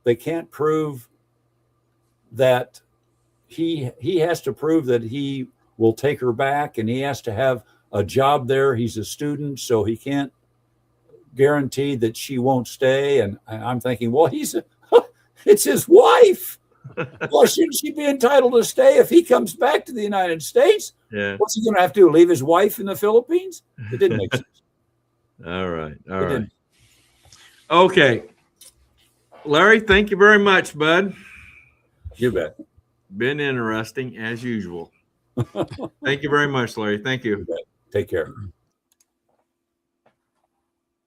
they can't prove that he has to prove that he will take her back, and he has to have a job there. He's a student, so he can't guarantee that she won't stay. And I'm thinking, well, it's his wife. Well, shouldn't she be entitled to stay if he comes back to the United States? Yeah. What's he going to have to do? Leave his wife in the Philippines? It didn't make sense. All right. All It right. didn't. Okay. Larry, thank you very much, bud. You bet. Been interesting as usual. Thank you very much, Larry. Thank you. Take care.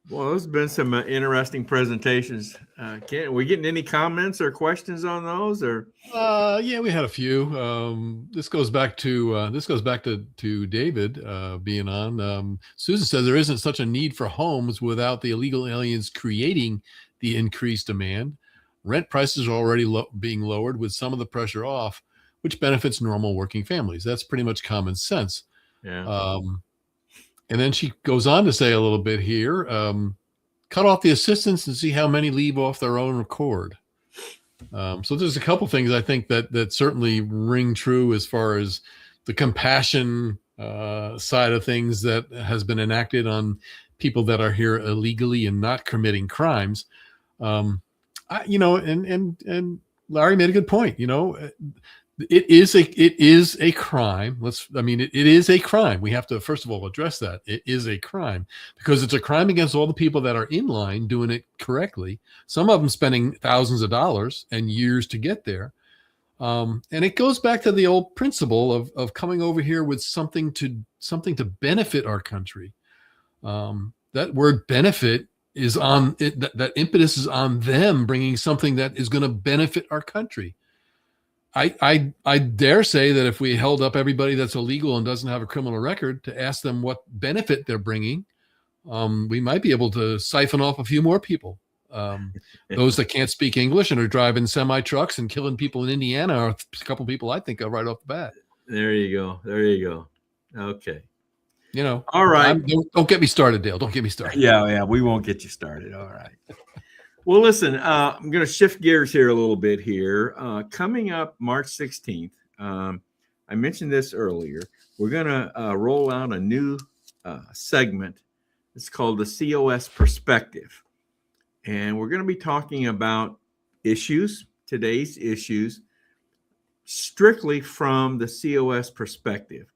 Well, there's been some interesting presentations. Are we getting any comments or questions on those? Or Yeah, we had a few. This goes back to David being on. Susan says there isn't such a need for homes without the illegal aliens creating the increased demand. Rent prices are already being lowered with some of the pressure off, which benefits normal working families. That's pretty much common sense. yeah, And then she goes on to say a little bit here, cut off the assistance and see how many leave off their own accord. So there's a couple things I think that certainly ring true as far as the compassion side of things that has been enacted on people that are here illegally and not committing crimes. And Larry made a good point. It is a crime. It is a crime. We have to, first of all, address that. It is a crime because it's a crime against all the people that are in line doing it correctly. Some of them spending thousands of dollars and years to get there. And it goes back to the old principle of coming over here with something to benefit our country. That word benefit is on it. That impetus is on them bringing something that is going to benefit our country. I dare say that if we held up everybody that's illegal and doesn't have a criminal record to ask them what benefit they're bringing, we might be able to siphon off a few more people. Those that can't speak English and are driving semi trucks and killing people in Indiana are a couple people I think of right off the bat. there you go. There you go. Okay. All right. Don't get me started, Dale. Don't get me started. Yeah, we won't get you started. All right. Well, listen, I'm going to shift gears here a little bit here. Coming up March 16th, I mentioned this earlier. We're going to roll out a new segment. It's called the COS Perspective. And we're going to be talking about today's issues, strictly from the COS perspective.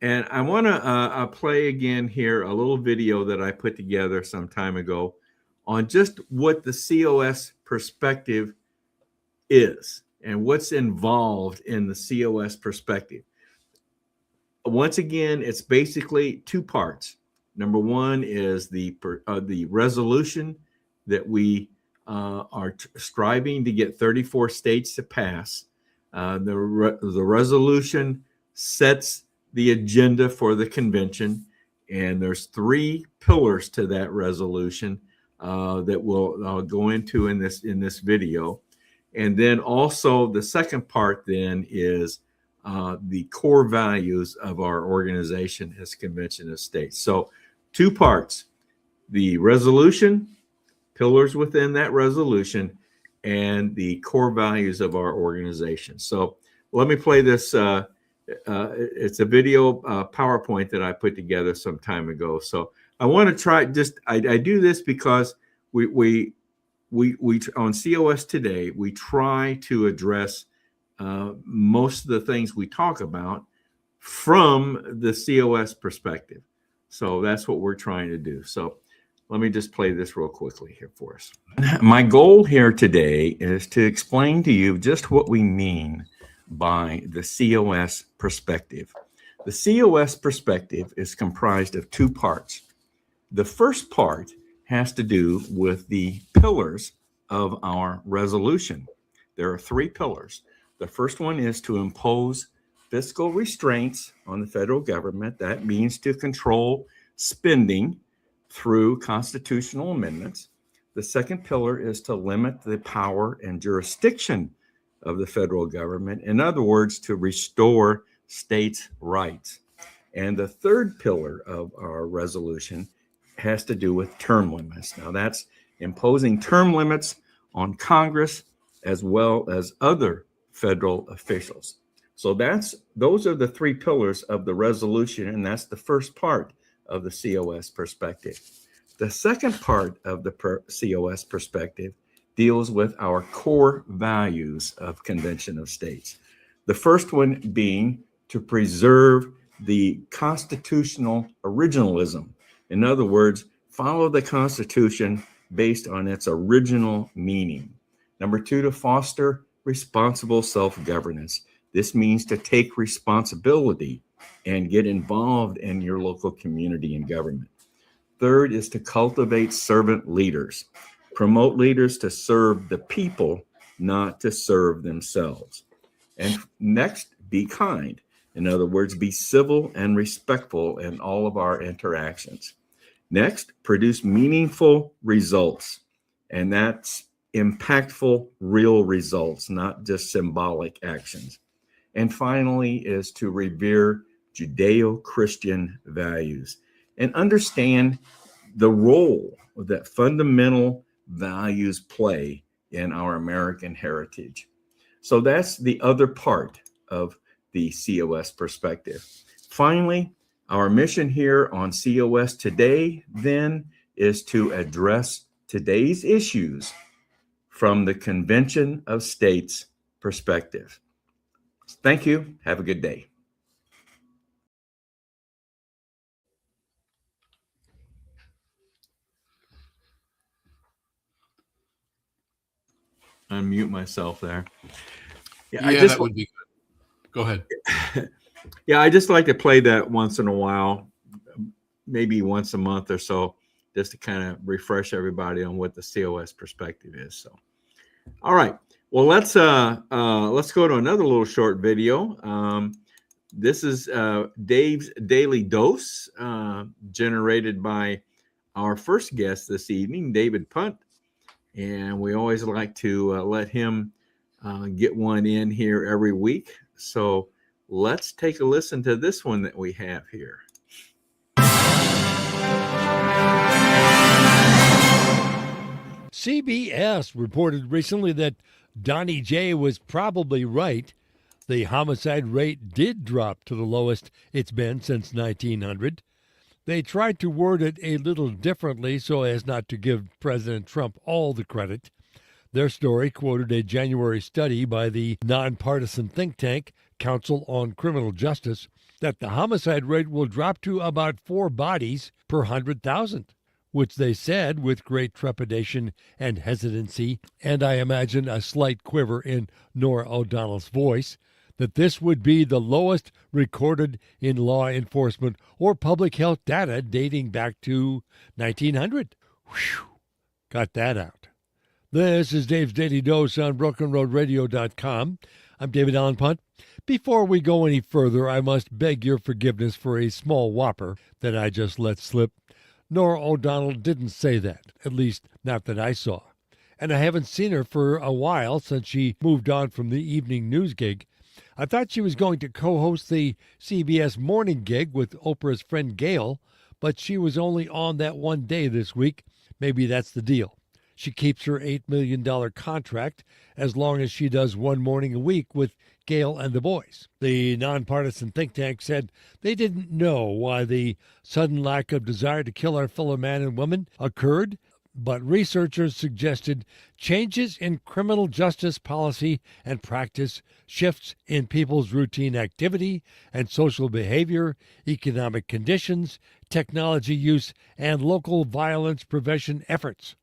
And I want to play again here a little video that I put together some time ago on just what the COS perspective is and what's involved in the COS perspective. Once again, it's basically two parts. Number one is the resolution that we are striving to get 34 states to pass. The resolution sets the agenda for the convention, and there's three pillars to that resolution that we'll go into in this video. And then also the second part then is the core values of our organization as Convention of States. So two parts: the resolution, pillars within that resolution, and the core values of our organization. So let me play this. It's a video PowerPoint that I put together some time ago. So I want to try I do this because we on COS today, we try to address most of the things we talk about from the COS perspective. So that's what we're trying to do. So let me just play this real quickly here for us. My goal here today is to explain to you just what we mean by the COS perspective. The COS perspective is comprised of two parts. The first part has to do with the pillars of our resolution. There are three pillars. The first one is to impose fiscal restraints on the federal government. That means to control spending through constitutional amendments. The second pillar is to limit the power and jurisdiction of the federal government. In other words, to restore states' rights. And the third pillar of our resolution has to do with term limits. Now, that's imposing term limits on Congress as well as other federal officials. So those are the three pillars of the resolution, and that's the first part of the COS perspective. The second part of the COS perspective deals with our core values of Convention of States. The first one being to preserve the constitutional originalism. In other words, follow the Constitution based on its original meaning. Number two, to foster responsible self-governance. This means to take responsibility and get involved in your local community and government. Third is to cultivate servant leaders. Promote leaders to serve the people, not to serve themselves. And next, be kind. In other words, be civil and respectful in all of our interactions. Next, produce meaningful results. And that's impactful, real results, not just symbolic actions. And finally is to revere Judeo-Christian values and understand the role that fundamental values play in our American heritage. So that's the other part of the COS perspective. Finally, our mission here on COS today then is to address today's issues from the Convention of States perspective. Thank you. Have a good day. Unmute myself there. Yeah, that would be good. Go ahead. Yeah, I just like to play that once in a while, maybe once a month or so, just to kind of refresh everybody on what the COS perspective is. So, all right. Well, let's go to another little short video. This is Dave's Daily Dose, generated by our first guest this evening, David Punt. And we always like to let him get one in here every week. So let's take a listen to this one that we have here. CBS reported recently that Donnie J was probably right. The homicide rate did drop to the lowest it's been since 1900. They tried to word it a little differently so as not to give President Trump all the credit. Their story quoted a January study by the nonpartisan think tank Council on Criminal Justice that the homicide rate will drop to about 4 bodies per 100,000, which they said with great trepidation and hesitancy, and I imagine a slight quiver in Norah O'Donnell's voice, that this would be the lowest recorded in law enforcement or public health data dating back to 1900. Whew, got that out. This is Dave's Daily Dose on BrokenRoadRadio.com. I'm David Allen Punt. Before we go any further, I must beg your forgiveness for a small whopper that I just let slip. Norah O'Donnell didn't say that, at least not that I saw. And I haven't seen her for a while since she moved on from the evening news gig. I thought she was going to co-host the CBS morning gig with Oprah's friend Gail, but she was only on that one day this week. Maybe that's the deal. She keeps her $8 million contract as long as she does one morning a week with Gail and the boys. The nonpartisan think tank said they didn't know why the sudden lack of desire to kill our fellow man and woman occurred, but researchers suggested changes in criminal justice policy and practice, shifts in people's routine activity and social behavior, economic conditions, technology use, and local violence prevention efforts.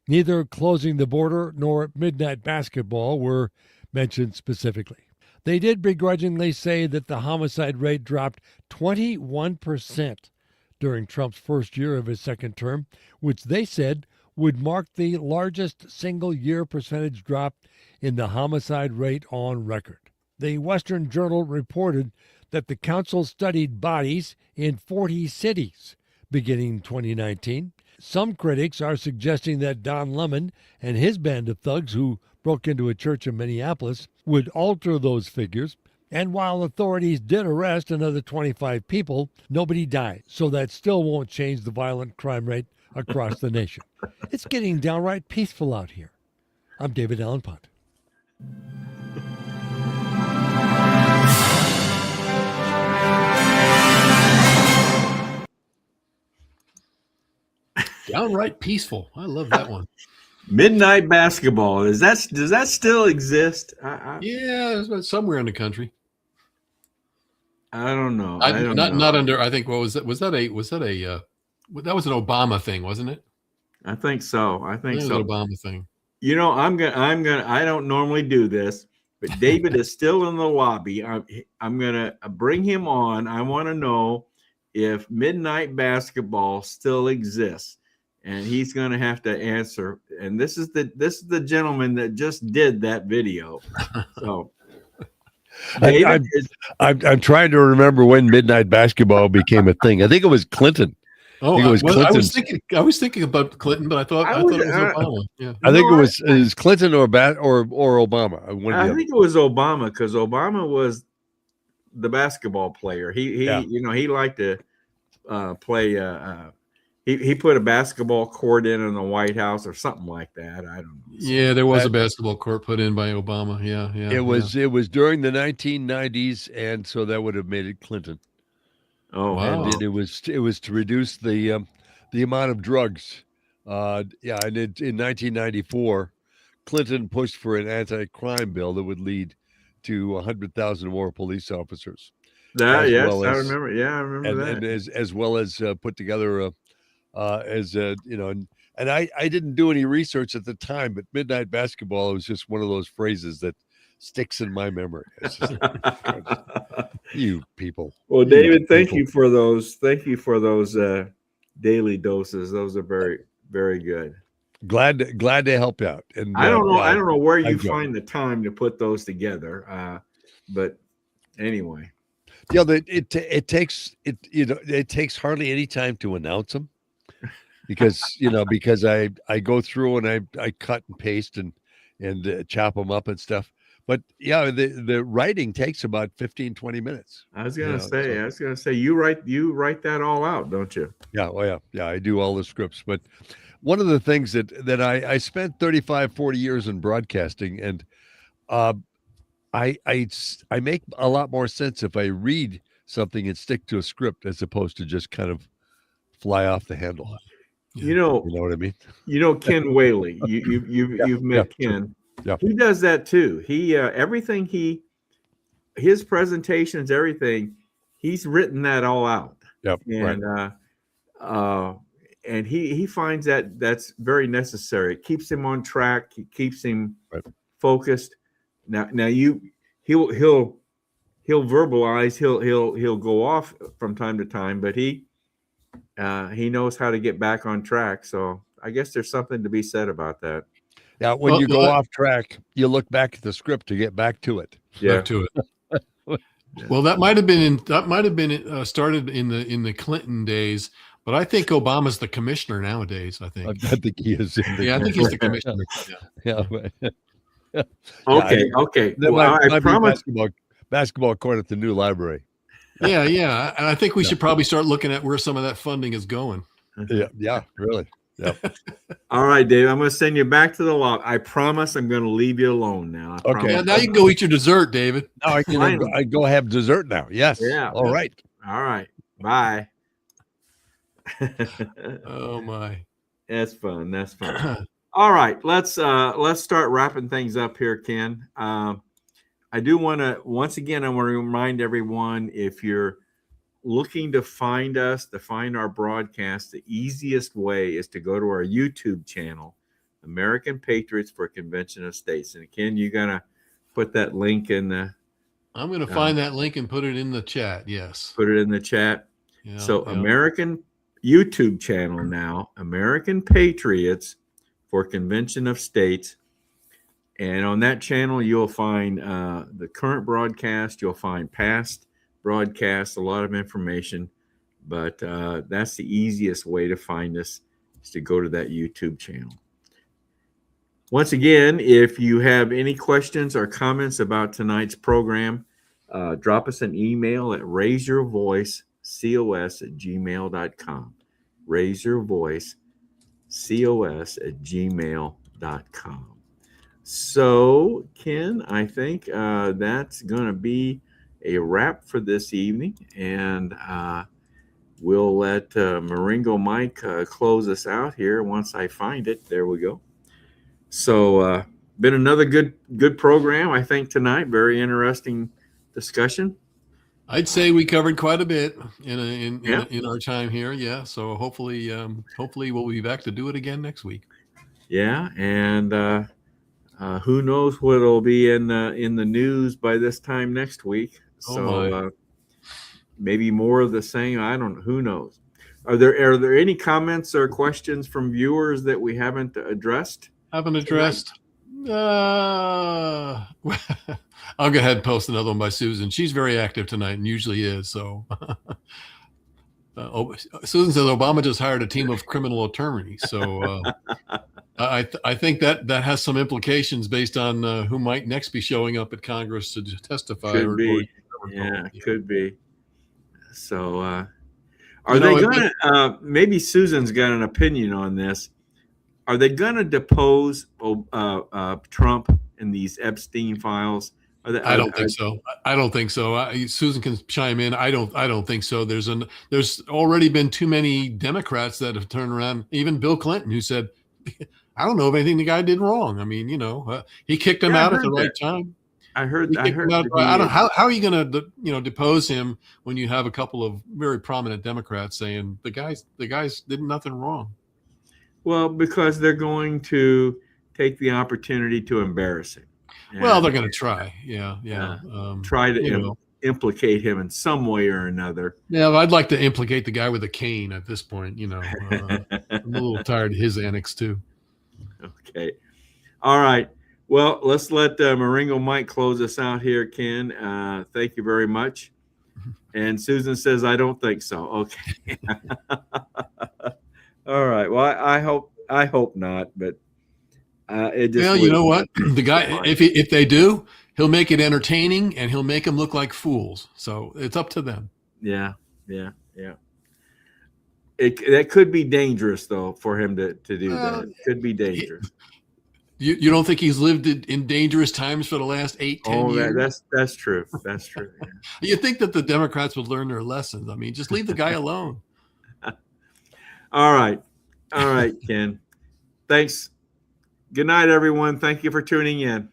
Neither closing the border nor midnight basketball were mentioned specifically. They did begrudgingly say that the homicide rate dropped 21% during Trump's first year of his second term, which they said would mark the largest single-year percentage drop in the homicide rate on record. The Western Journal reported that the council studied bodies in 40 cities beginning 2019. Some critics are suggesting that Don Lemon and his band of thugs who broke into a church in Minneapolis would alter those figures. And while authorities did arrest another 25 people, nobody died. So that still won't change the violent crime rate across the nation. It's getting downright peaceful out here. I'm David Allen Punt. Downright peaceful. I love that one. Midnight basketball. Does that still exist? Yeah, it's somewhere in the country. I don't know. Not under. I think what was that? Was that a? That was an Obama thing, wasn't it? I think so. I think That was so. an Obama thing. You know, I'm gonna. I don't normally do this, but David is still in the lobby. I'm gonna bring him on. I want to know if midnight basketball still exists, and he's gonna have to answer. And this is the gentleman that just did that video. So, David, I'm trying to remember when midnight basketball became a thing. I think it was Clinton. Oh, I was thinking about Clinton, but I thought it was Obama. Yeah, I think it was Clinton or Obama. I think it was Obama, because Obama was the basketball player. He liked to play. He put a basketball court in the White House or something like that. I don't know. Yeah, there was a basketball court put in by Obama. Yeah. It was during the 1990s, and so that would have made it Clinton. Oh, wow. And it was to reduce the amount of drugs. And in 1994, Clinton pushed for an anti-crime bill that would lead to 100,000 more police officers. I remember. Yeah, I remember that. And as well as put together and I didn't do any research at the time, but midnight basketball was just one of those phrases that sticks in my memory. It's just, you people. Well, David, thank you for those. Thank you for those daily doses. Those are very, very good. Glad to help out. And I don't know where you find the time to put those together. But anyway, it takes hardly any time to announce them, because I go through and I cut and paste and chop them up and stuff. But yeah, the writing takes about 15-20 minutes. I was gonna say you write that all out, don't you? Yeah, yeah, I do all the scripts. But one of the things that I spent 35-40 years in broadcasting, and I make a lot more sense if I read something and stick to a script as opposed to just kind of fly off the handle. You know what I mean? You know Ken Whaley. You've met Ken. Yeah. He does that too. He everything his presentations, everything, he's written that all out. Yep. And and he finds that that's very necessary. It keeps him on track. It keeps him focused. Now he'll verbalize. He'll go off from time to time, but he knows how to get back on track. So I guess there's something to be said about that. Yeah, when you go off track, you look back at the script to get back to it. Yeah, back to it. Well, that might have been started in the Clinton days, but I think Obama's the commissioner nowadays. I think he is. I think he's the commissioner. Yeah. Okay. Well, I promise. Basketball court at the new library. Yeah, and I think we should probably start looking at where some of that funding is going. Yeah, really. Yep. All right, Dave. I'm going to send you back to the lobby. I promise I'm going to leave you alone now. Okay. Yeah, now you can go eat your dessert, David. Now I go have dessert now. Yes. Yeah. All right. All right. Bye. Oh my. That's fun. All right. Let's start wrapping things up here, Ken. I do want to remind everyone, if you're looking to find us, to find our broadcast, the easiest way is to go to our YouTube channel, American Patriots for Convention of States. And Ken, you're gonna put that link in the. I'm gonna find that link and put it in the chat. Yes. Put it in the chat. Yeah, American YouTube channel now, American Patriots for Convention of States. And on that channel, you'll find the current broadcast. You'll find past broadcasts, a lot of information. But that's the easiest way to find us, is to go to that YouTube channel. Once again, if you have any questions or comments about tonight's program, drop us an email at raiseyourvoicecos@gmail.com. raiseyourvoicecos@gmail.com. So, Ken, I think that's going to be a wrap for this evening. And we'll let Marengo Mike close us out here once I find it. There we go. So been another good program, I think, tonight. Very interesting discussion. I'd say we covered quite a bit in our time here. Yeah. So hopefully we'll be back to do it again next week. Yeah, and who knows what'll be in the news by this time next week? So maybe more of the same. I don't know. Who knows? Are there any comments or questions from viewers that we haven't addressed? Haven't addressed. I'll go ahead and post another one by Susan. She's very active tonight and usually is. So Susan says Obama just hired a team of criminal attorneys. So I think that has some implications based on who might next be showing up at Congress to testify. Could be. Yeah, could be. So are they going to, maybe Susan's got an opinion on this. Are they going to depose Trump in these Epstein files? I don't think so. I don't think so. Susan can chime in. I don't think so. There's already been too many Democrats that have turned around. Even Bill Clinton, who said, "I don't know of anything the guy did wrong." I mean, he kicked him out at the right time. I heard. I don't. How are you going to depose him when you have a couple of very prominent Democrats saying the guys did nothing wrong? Well, because they're going to take the opportunity to embarrass him. Well, they're going to try. Yeah. Try to implicate him in some way or another. Yeah, I'd like to implicate the guy with a cane at this point. I'm a little tired of his antics too. Okay. All right. Well, let's let Marengo Mike close us out here, Ken. Thank you very much. And Susan says, I don't think so. Okay. All right. Well, I hope not, but it just. Well, you know what? The guy, if they do, he'll make it entertaining and he'll make them look like fools. So it's up to them. Yeah. That could be dangerous, though, for him to do that. It could be dangerous. You don't think he's lived in dangerous times for the last 8-10 years? That's true. That's true. Yeah. You think that the Democrats would learn their lessons? I mean, just leave the guy alone. All right, Ken. Thanks. Good night, everyone. Thank you for tuning in.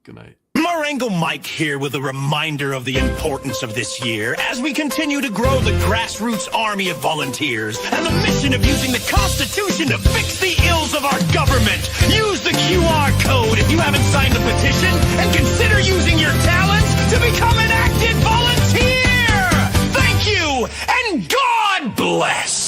Good night. Marengo Mike here with a reminder of the importance of this year as we continue to grow the grassroots army of volunteers and the mission of using the Constitution to fix the ills of our government. Use the QR code if you haven't signed the petition and consider using your talents to become an active volunteer. Thank you and God bless.